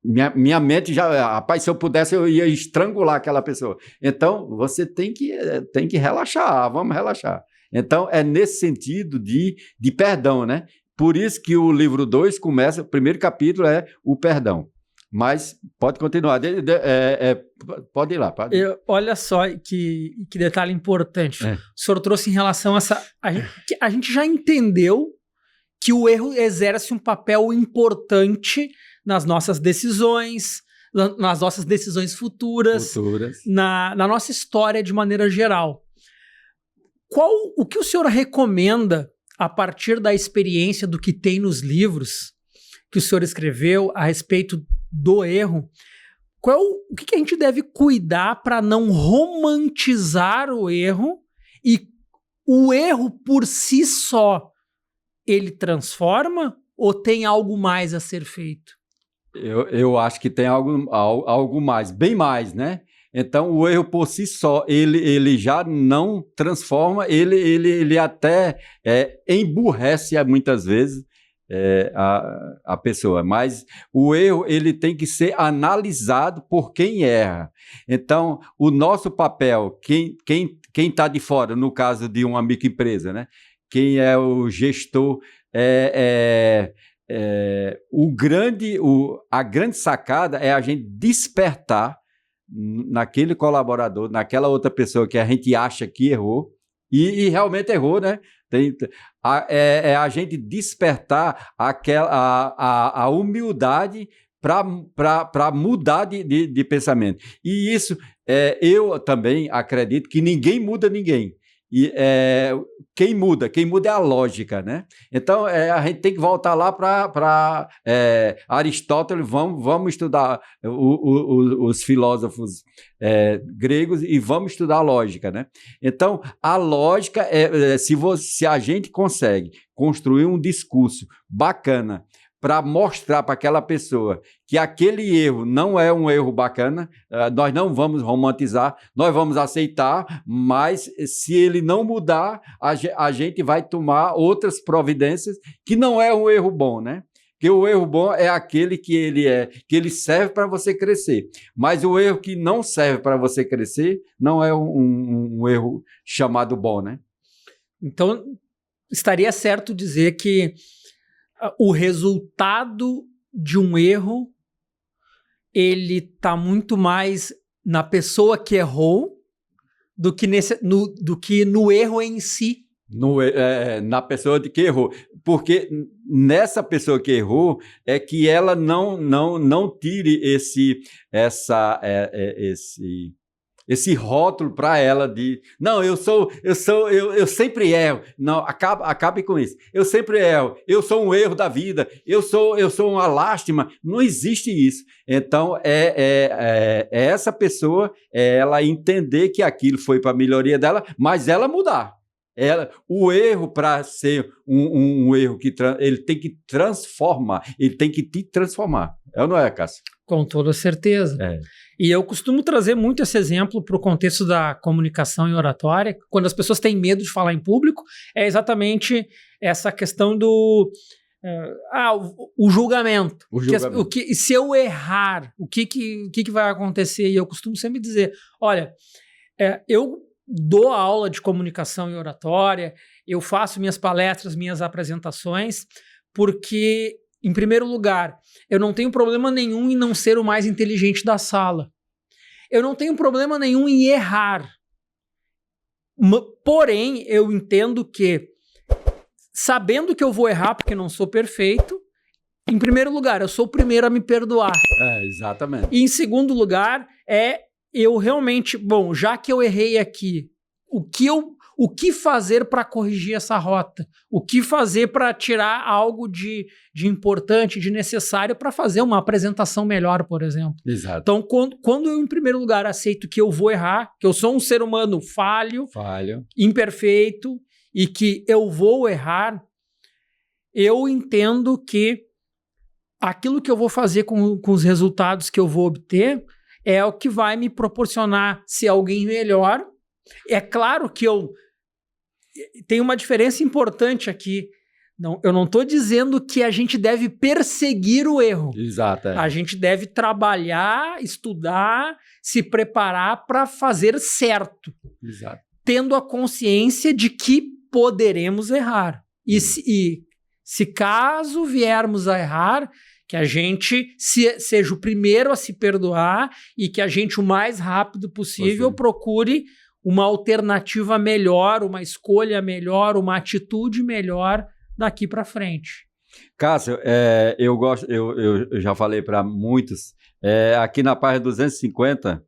Speaker 2: minha mente já, rapaz, se eu pudesse eu ia estrangular aquela pessoa. Então você tem que relaxar, vamos relaxar. Então é nesse sentido de perdão, né? Por isso que o livro 2 começa, o primeiro capítulo é o perdão. Mas pode continuar, pode ir lá.
Speaker 3: Olha só que detalhe importante. O senhor trouxe em relação a essa... A gente já entendeu que o erro exerce um papel importante nas nossas decisões, nas nossas decisões futuras. Na nossa história de maneira geral. O que o senhor recomenda a partir da experiência do que tem nos livros que o senhor escreveu a respeito do erro? O que a gente deve cuidar para não romantizar o erro e o erro por si só, ele transforma ou tem algo mais a ser feito?
Speaker 2: Eu acho que tem algo mais, bem mais, né? Então, o erro por si só, ele já não transforma, ele até emburrece muitas vezes a pessoa. Mas o erro ele tem que ser analisado por quem erra. Então, o nosso papel, quem está de fora, no caso de uma microempresa, né? Quem é o gestor, a grande sacada é a gente despertar naquele colaborador, naquela outra pessoa que a gente acha que errou, e realmente errou, né? A gente despertar a humildade para mudar de pensamento. E isso, eu também acredito que ninguém muda ninguém. E quem muda é a lógica, né? Então, a gente tem que voltar lá para Aristóteles, vamos estudar os filósofos gregos e vamos estudar a lógica, né? Então, a lógica se a gente consegue construir um discurso bacana para mostrar para aquela pessoa que aquele erro não é um erro bacana, nós não vamos romantizar, nós vamos aceitar, mas se ele não mudar, a gente vai tomar outras providências que não é um erro bom, né? Porque o erro bom é aquele que ele serve para você crescer. Mas o erro que não serve para você crescer não é um erro chamado bom, né?
Speaker 3: Então, estaria certo dizer que o resultado de um erro, ele está muito mais na pessoa que errou do que no erro em si.
Speaker 2: Na pessoa que errou. Porque nessa pessoa que errou é que ela não tire esse rótulo para ela de não, eu sempre erro. Não, acabe com isso. Eu sempre erro. Eu sou um erro da vida. Eu sou uma lástima. Não existe isso. Então, essa pessoa, ela entender que aquilo foi para a melhoria dela, mas ela mudar. O erro, para ser um erro ele tem que transformar, ele tem que te transformar. É ou não é, Cássio?
Speaker 3: Com toda certeza. E eu costumo trazer muito esse exemplo para o contexto da comunicação e oratória. Quando as pessoas têm medo de falar em público, é exatamente essa questão do o julgamento. Se eu errar, o que vai acontecer? E eu costumo sempre dizer, olha, eu dou aula de comunicação e oratória, eu faço minhas palestras, minhas apresentações, porque, em primeiro lugar, eu não tenho problema nenhum em não ser o mais inteligente da sala. Eu não tenho problema nenhum em errar. Porém, eu entendo que, sabendo que eu vou errar, porque não sou perfeito, em primeiro lugar, eu sou o primeiro a me perdoar.
Speaker 2: Exatamente.
Speaker 3: E, em segundo lugar, eu realmente, já que eu errei aqui, o que fazer para corrigir essa rota? O que fazer para tirar algo de importante, de necessário para fazer uma apresentação melhor, por exemplo?
Speaker 2: Exato.
Speaker 3: Então, quando eu, em primeiro lugar, aceito que eu vou errar, que eu sou um ser humano falho, imperfeito e que eu vou errar, eu entendo que aquilo que eu vou fazer com os resultados que eu vou obter é o que vai me proporcionar ser alguém melhor. É claro que tem uma diferença importante aqui. Eu não estou dizendo que a gente deve perseguir o erro.
Speaker 2: Exato.
Speaker 3: A gente deve trabalhar, estudar, se preparar para fazer certo.
Speaker 2: Exato.
Speaker 3: Tendo a consciência de que poderemos errar. E se caso viermos a errar, que a gente seja o primeiro a se perdoar e que a gente, o mais rápido possível, procure uma alternativa melhor, uma escolha melhor, uma atitude melhor daqui para frente.
Speaker 2: Cássio, eu já falei para muitos, aqui na página 250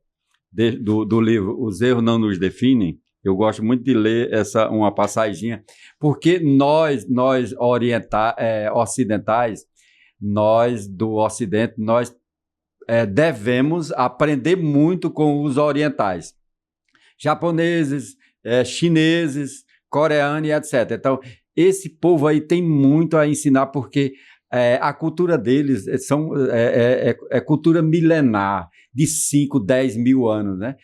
Speaker 2: do livro Os Erros Não Nos Definem, eu gosto muito de ler uma passaginha, porque nós ocidentais, nós do Ocidente, nós devemos aprender muito com os orientais. Japoneses, chineses, coreanos e etc. Então, esse povo aí tem muito a ensinar, porque a cultura deles é cultura milenar, de 5, 10 mil anos, né?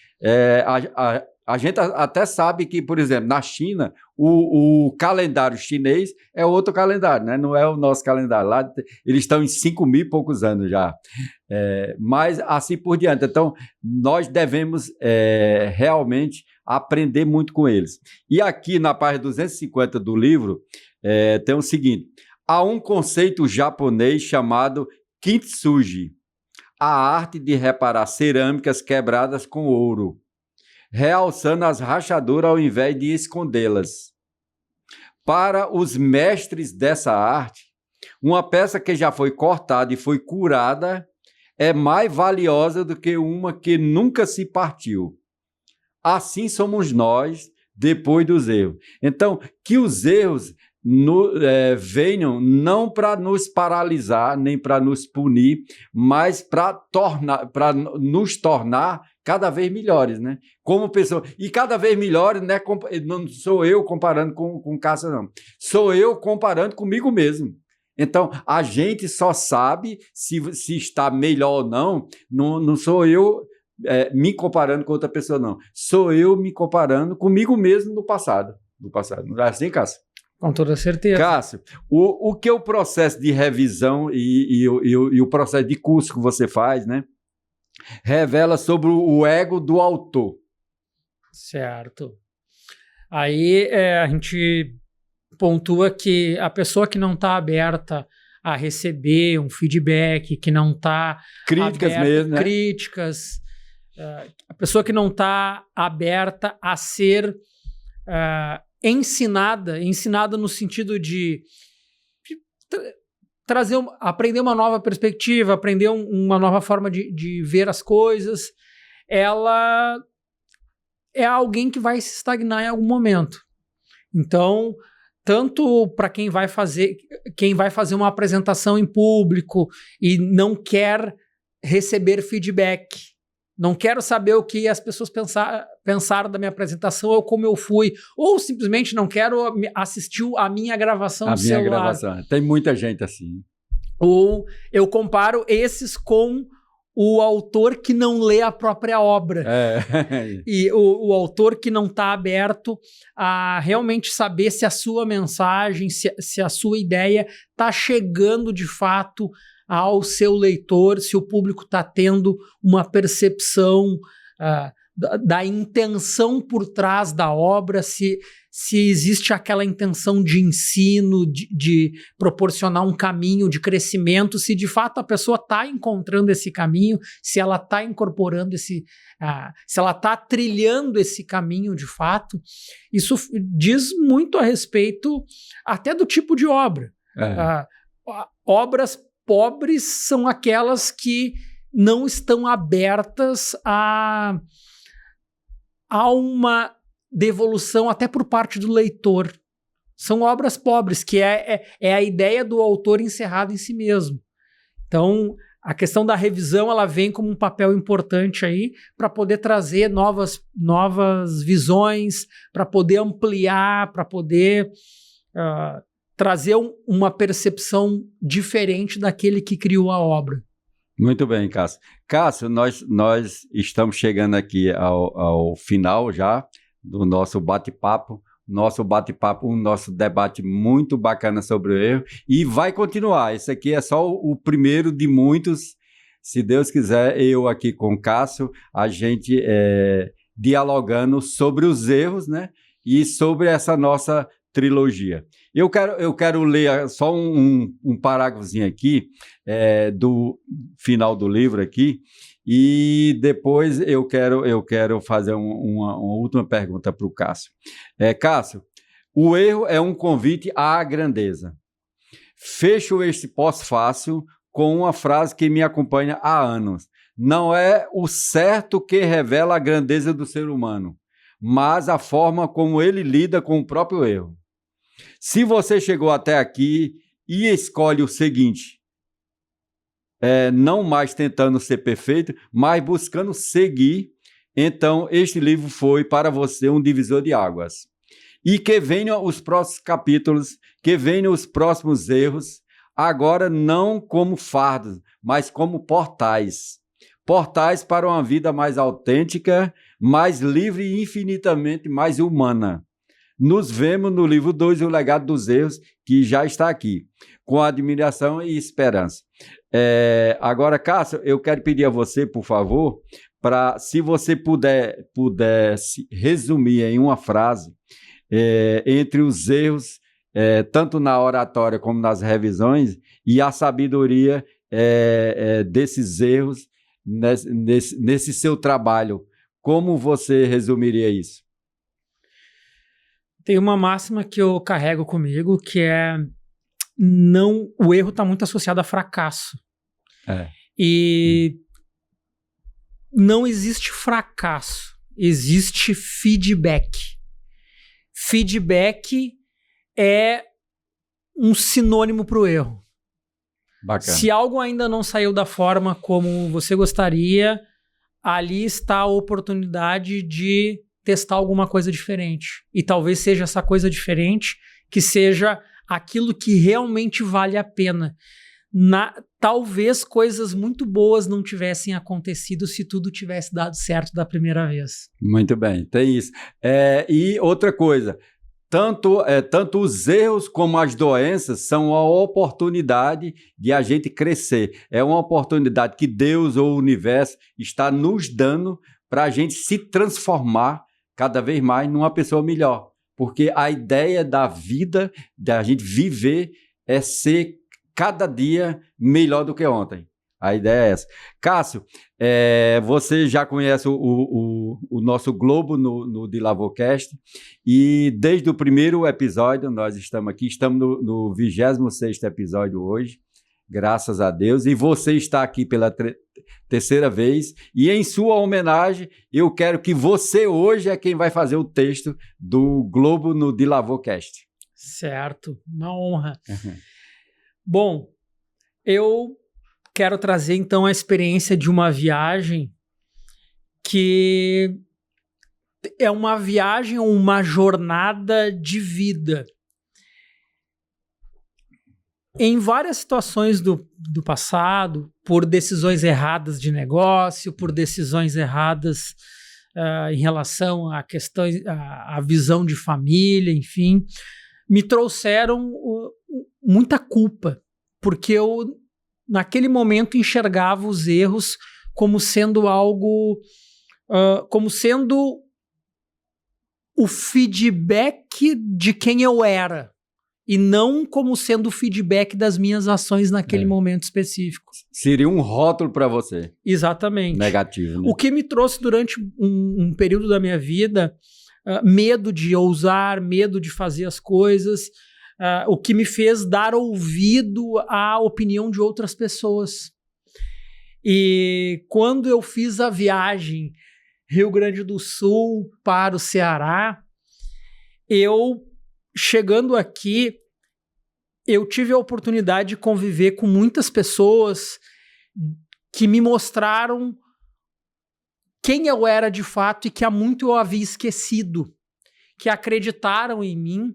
Speaker 2: A gente até sabe que, por exemplo, na China, o calendário chinês é outro calendário, né? Não é o nosso calendário. Lá eles estão em 5 mil e poucos anos já. Mas assim por diante. Então, nós devemos realmente aprender muito com eles. E aqui na página 250 do livro, tem o seguinte: há um conceito japonês chamado kintsugi, a arte de reparar cerâmicas quebradas com ouro, realçando as rachaduras ao invés de escondê-las. Para os mestres dessa arte, uma peça que já foi cortada e foi curada é mais valiosa do que uma que nunca se partiu. Assim somos nós depois dos erros. Então, que os erros venham não para nos paralisar, nem para nos punir, mas para nos tornar cada vez melhores, né? Como pessoa. E cada vez melhores, né? Não sou eu comparando com Cássio, não. Sou eu comparando comigo mesmo. Então, a gente só sabe se está melhor ou não. Não sou eu me comparando com outra pessoa, não. Sou eu me comparando comigo mesmo no passado. Não é assim, Cássio?
Speaker 3: Com toda certeza.
Speaker 2: Cássio, o que é o processo de revisão e o processo de curso que você faz, né? Revela sobre o ego do autor.
Speaker 3: Certo. Aí a gente pontua que a pessoa que não está aberta a receber um feedback, que não está
Speaker 2: críticas
Speaker 3: aberta,
Speaker 2: mesmo, né?
Speaker 3: Críticas, a pessoa que não está aberta a ser ensinada no sentido de aprender uma nova perspectiva, aprender uma nova forma de ver as coisas, ela é alguém que vai se estagnar em algum momento. Então, tanto para quem vai fazer uma apresentação em público e não quer receber feedback, não quero saber o que as pessoas pensaram da minha apresentação ou como eu fui, ou simplesmente não quero assistir a minha gravação no celular.
Speaker 2: Gravação. Tem muita gente assim.
Speaker 3: Ou eu comparo esses com o autor que não lê a própria obra. E o autor que não está aberto a realmente saber se a sua mensagem, se a sua ideia está chegando de fato ao seu leitor, se o público está tendo uma percepção da intenção por trás da obra, se existe aquela intenção de ensino, de proporcionar um caminho de crescimento, se de fato a pessoa está encontrando esse caminho, se ela está incorporando se ela está trilhando esse caminho de fato. Isso diz muito a respeito até do tipo de obra. Obras pobres são aquelas que não estão abertas a uma devolução até por parte do leitor. São obras pobres, que é a ideia do autor encerrado em si mesmo. Então, a questão da revisão ela vem como um papel importante aí para poder trazer novas visões, para poder ampliar, para poder trazer uma percepção diferente daquele que criou a obra.
Speaker 2: Muito bem, Cássio. Cássio, nós estamos chegando aqui ao final já do nosso bate-papo. Um nosso debate muito bacana sobre o erro. E vai continuar. Esse aqui é só o primeiro de muitos. Se Deus quiser, eu aqui com o Cássio, a gente dialogando sobre os erros, né? E sobre essa nossa trilogia. Eu quero ler só um parágrafozinho aqui do final do livro aqui e depois eu quero fazer uma última pergunta para o Cássio. Cássio, o erro é um convite à grandeza. Fecho este pós-fácil com uma frase que me acompanha há anos. Não é o certo que revela a grandeza do ser humano, mas a forma como ele lida com o próprio erro. Se você chegou até aqui e escolhe o seguinte, não mais tentando ser perfeito, mas buscando seguir, então este livro foi para você um divisor de águas. E que venham os próximos capítulos, que venham os próximos erros, agora não como fardos, mas como portais. Portais para uma vida mais autêntica, mais livre e infinitamente mais humana. Nos vemos no livro 2, O Legado dos Erros, que já está aqui, com admiração e esperança. Agora, Cássio, eu quero pedir a você, por favor, se você pudesse resumir em uma frase, entre os erros, tanto na oratória como nas revisões, e a sabedoria desses erros nesse seu trabalho. Como você resumiria isso?
Speaker 3: Tem uma máxima que eu carrego comigo, que é o erro está muito associado a fracasso. E não existe fracasso, existe feedback. Feedback é um sinônimo para o erro.
Speaker 2: Bacana.
Speaker 3: Se algo ainda não saiu da forma como você gostaria, ali está a oportunidade de testar alguma coisa diferente. E talvez seja essa coisa diferente que seja aquilo que realmente vale a pena. Talvez coisas muito boas não tivessem acontecido se tudo tivesse dado certo da primeira vez.
Speaker 2: Muito bem, tem isso. E outra coisa, tanto os erros como as doenças são uma oportunidade de a gente crescer. É uma oportunidade que Deus ou o universo está nos dando para a gente se transformar cada vez mais numa pessoa melhor. Porque a ideia da vida, da gente viver, é ser cada dia melhor do que ontem. A ideia é essa. Cássio, você já conhece o nosso Globo no De Lavocast, e desde o primeiro episódio nós estamos aqui, estamos no 26º episódio hoje, graças a Deus, e você está aqui pela terceira vez, e em sua homenagem, eu quero que você hoje é quem vai fazer o texto do Globo no De Lavocast.
Speaker 3: Certo, uma honra. Bom, eu quero trazer então a experiência de uma viagem que é uma viagem ou uma jornada de vida. Em várias situações do passado, por decisões erradas de negócio, por decisões erradas em relação a questões, a visão de família, enfim, me trouxeram muita culpa, porque eu, naquele momento, enxergava os erros como sendo algo, como sendo o feedback de quem eu era, e não como sendo o feedback das minhas ações naquele momento específico.
Speaker 2: Seria um rótulo para você.
Speaker 3: Exatamente.
Speaker 2: Negativo, né?
Speaker 3: O que me trouxe durante um período da minha vida, medo de ousar, medo de fazer as coisas, o que me fez dar ouvido à opinião de outras pessoas. E quando eu fiz a viagem Rio Grande do Sul para o Ceará, chegando aqui, eu tive a oportunidade de conviver com muitas pessoas que me mostraram quem eu era de fato e que há muito eu havia esquecido, que acreditaram em mim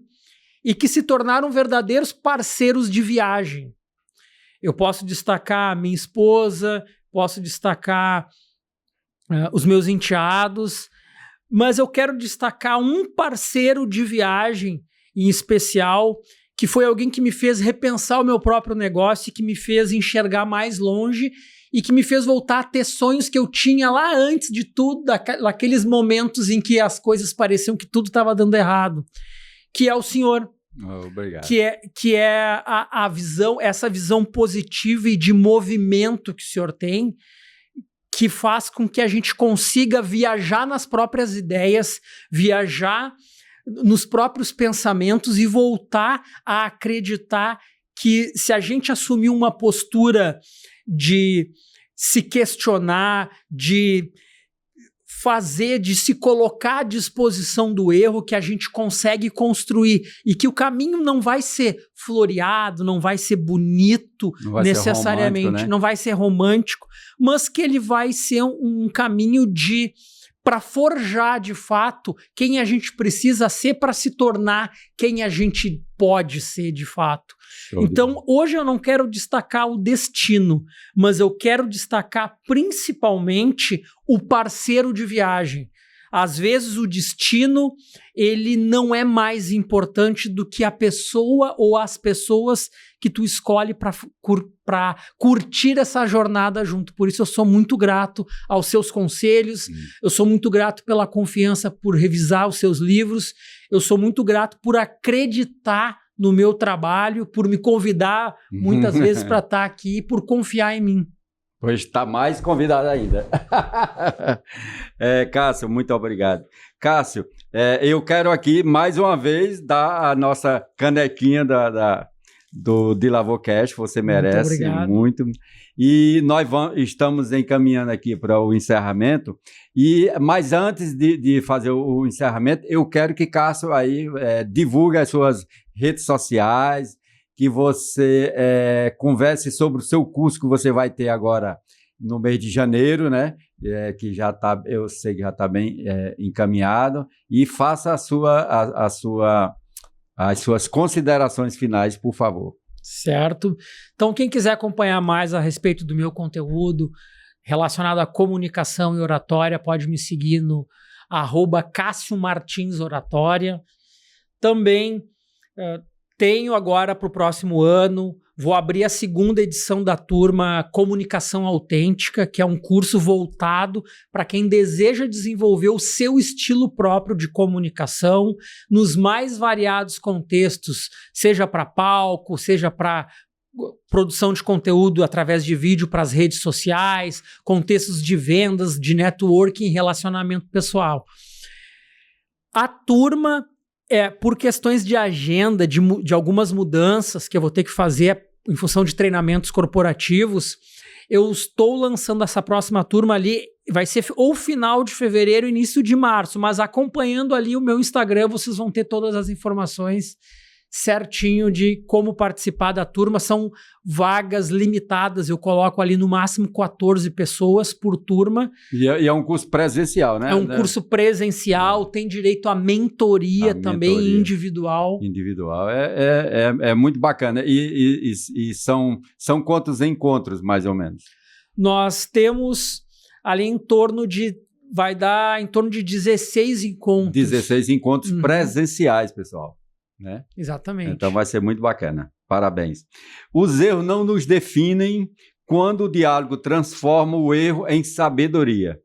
Speaker 3: e que se tornaram verdadeiros parceiros de viagem. Eu posso destacar a minha esposa, posso destacar os meus enteados, mas eu quero destacar um parceiro de viagem em especial, que foi alguém que me fez repensar o meu próprio negócio, que me fez enxergar mais longe e que me fez voltar a ter sonhos que eu tinha lá antes de tudo, daqueles momentos em que as coisas pareciam que tudo estava dando errado, que é o senhor.
Speaker 2: Obrigado.
Speaker 3: Que é a visão, essa visão positiva e de movimento que o senhor tem, que faz com que a gente consiga viajar nas próprias ideias, viajar nos próprios pensamentos e voltar a acreditar que se a gente assumir uma postura de se questionar, de fazer, de se colocar à disposição do erro, que a gente consegue construir e que o caminho não vai ser floreado, não vai ser bonito necessariamente, não vai ser romântico, mas que ele vai ser um caminho para forjar de fato quem a gente precisa ser para se tornar quem a gente pode ser de fato. Então, hoje eu não quero destacar o destino, mas eu quero destacar principalmente o parceiro de viagem. Às vezes o destino, ele não é mais importante do que a pessoa ou as pessoas que tu escolhe para curtir essa jornada junto. Por isso eu sou muito grato aos seus conselhos, eu sou muito grato pela confiança por revisar os seus livros, eu sou muito grato por acreditar no meu trabalho, por me convidar muitas vezes para estar aqui e por confiar em mim.
Speaker 2: Pois está mais convidado ainda. Cássio, muito obrigado. Cássio, eu quero aqui mais uma vez dar a nossa canequinha do Dilavocast, você merece muito. E nós estamos encaminhando aqui para o encerramento, mas antes de fazer o encerramento, eu quero que Cássio aí divulgue as suas redes sociais, que você converse sobre o seu curso que você vai ter agora no mês de janeiro, né? Que já tá, eu sei que já está bem encaminhado, e faça as suas considerações finais, por favor.
Speaker 3: Certo. Então, quem quiser acompanhar mais a respeito do meu conteúdo relacionado à comunicação e oratória, pode me seguir no @CássioMartinsOratória. Também tenho agora para o próximo ano, vou abrir a segunda edição da turma Comunicação Autêntica, que é um curso voltado para quem deseja desenvolver o seu estilo próprio de comunicação nos mais variados contextos, seja para palco, seja para produção de conteúdo através de vídeo para as redes sociais, contextos de vendas, de networking e relacionamento pessoal. A turma, por questões de agenda, de algumas mudanças que eu vou ter que fazer em função de treinamentos corporativos, eu estou lançando essa próxima turma ali, vai ser ou final de fevereiro, início de março, mas acompanhando ali o meu Instagram, vocês vão ter todas as informações certinho de como participar da turma. São vagas limitadas, eu coloco ali no máximo 14 pessoas por turma.
Speaker 2: E é um curso presencial, né?
Speaker 3: É um curso presencial, tem direito à mentoria também individual.
Speaker 2: Individual, é muito bacana. E são quantos encontros, mais ou menos?
Speaker 3: Nós temos ali vai dar em torno de 16 encontros.
Speaker 2: 16 encontros presenciais, pessoal. Né?
Speaker 3: Exatamente.
Speaker 2: Então vai ser muito bacana. Parabéns. Os erros não nos definem quando o diálogo transforma o erro em sabedoria.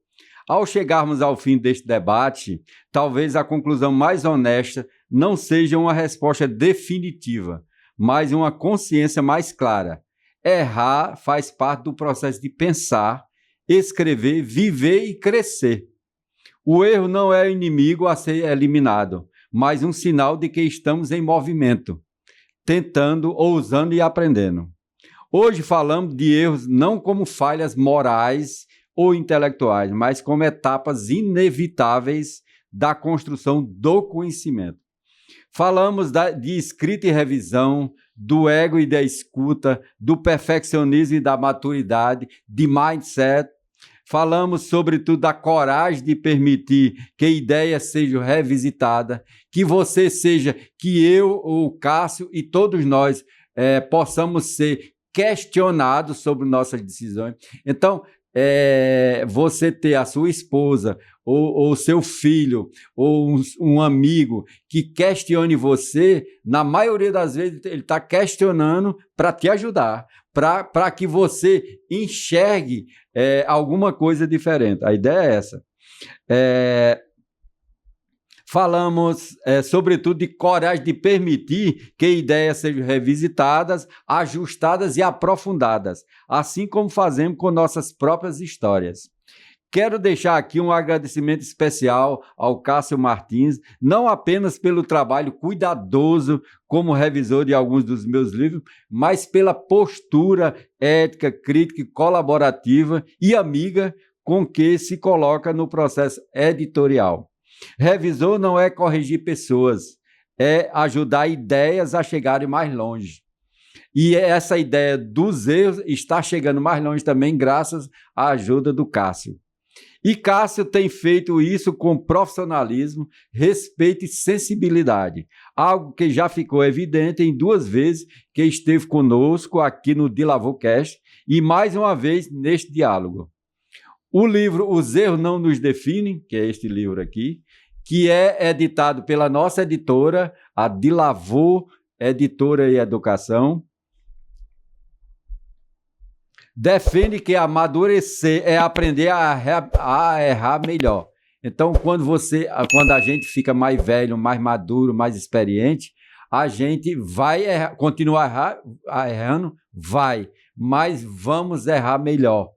Speaker 2: Ao chegarmos ao fim deste debate, talvez a conclusão mais honesta não seja uma resposta definitiva, mas uma consciência mais clara. Errar faz parte do processo de pensar, escrever, viver e crescer. O erro não é inimigo a ser eliminado, mas um sinal de que estamos em movimento, tentando, ousando e aprendendo. Hoje falamos de erros não como falhas morais ou intelectuais, mas como etapas inevitáveis da construção do conhecimento. Falamos de escrita e revisão, do ego e da escuta, do perfeccionismo e da maturidade, de mindset. Falamos, sobretudo, da coragem de permitir que ideias sejam revisitadas, que você seja, que eu, o Cássio e todos nós possamos ser questionados sobre nossas decisões. Então, você ter a sua esposa, ou seu filho, ou um amigo que questione você, na maioria das vezes ele está questionando para te ajudar, para que você enxergue alguma coisa diferente. A ideia é essa. Falamos, sobretudo, de coragem de permitir que ideias sejam revisitadas, ajustadas e aprofundadas, assim como fazemos com nossas próprias histórias. Quero deixar aqui um agradecimento especial ao Cássio Martins, não apenas pelo trabalho cuidadoso como revisor de alguns dos meus livros, mas pela postura ética, crítica e colaborativa e amiga com que se coloca no processo editorial. Revisor não é corrigir pessoas, é ajudar ideias a chegarem mais longe. E essa ideia dos erros está chegando mais longe também graças à ajuda do Cássio. E Cássio tem feito isso com profissionalismo, respeito e sensibilidade, algo que já ficou evidente em 2 vezes que esteve conosco aqui no Dilavocast e mais uma vez neste diálogo. O livro Os Erros Não Nos Definem, que é este livro aqui, que é editado pela nossa editora, a Dilavô Editora e Educação, defende que amadurecer é aprender a errar melhor. Então, quando a gente fica mais velho, mais maduro, mais experiente, a gente vai continuar errando, mas vamos errar melhor,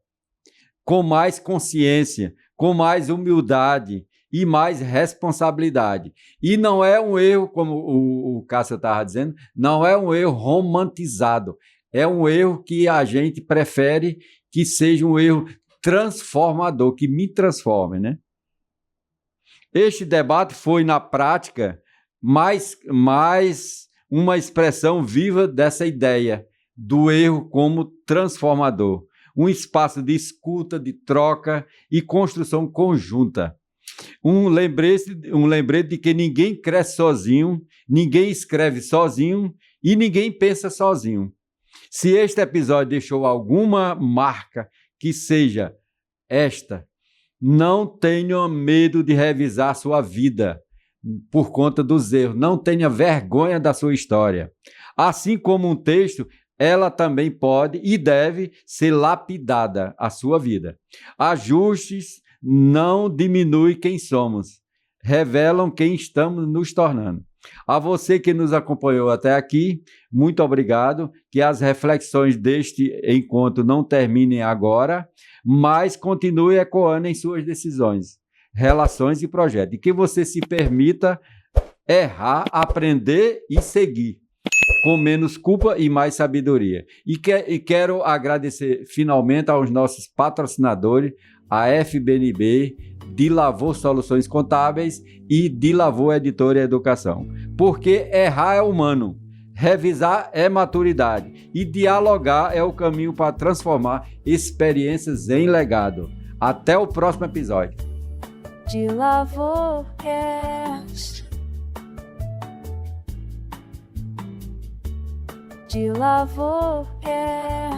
Speaker 2: com mais consciência, com mais humildade e mais responsabilidade. E não é um erro, como o Cássio estava dizendo, não é um erro romantizado. É um erro que a gente prefere que seja um erro transformador, que me transforme, né? Este debate foi, na prática, mais uma expressão viva dessa ideia do erro como transformador. Um espaço de escuta, de troca e construção conjunta. Um lembrete de que ninguém cresce sozinho, ninguém escreve sozinho e ninguém pensa sozinho. Se este episódio deixou alguma marca que seja esta, não tenha medo de revisar sua vida por conta dos erros. Não tenha vergonha da sua história. Assim como um texto, ela também pode e deve ser lapidada, a sua vida. Ajustes não diminuem quem somos, revelam quem estamos nos tornando. A você que nos acompanhou até aqui, muito obrigado. Que as reflexões deste encontro não terminem agora, mas continue ecoando em suas decisões, relações e projetos. E que você se permita errar, aprender e seguir, com menos culpa e mais sabedoria. E quero agradecer finalmente aos nossos patrocinadores, a FBNB, Dilavô Soluções Contábeis e Dilavô Editora e Educação. Porque errar é humano, revisar é maturidade e dialogar é o caminho para transformar experiências em legado. Até o próximo episódio.
Speaker 1: Dilavô Cast. Dilavô Cast.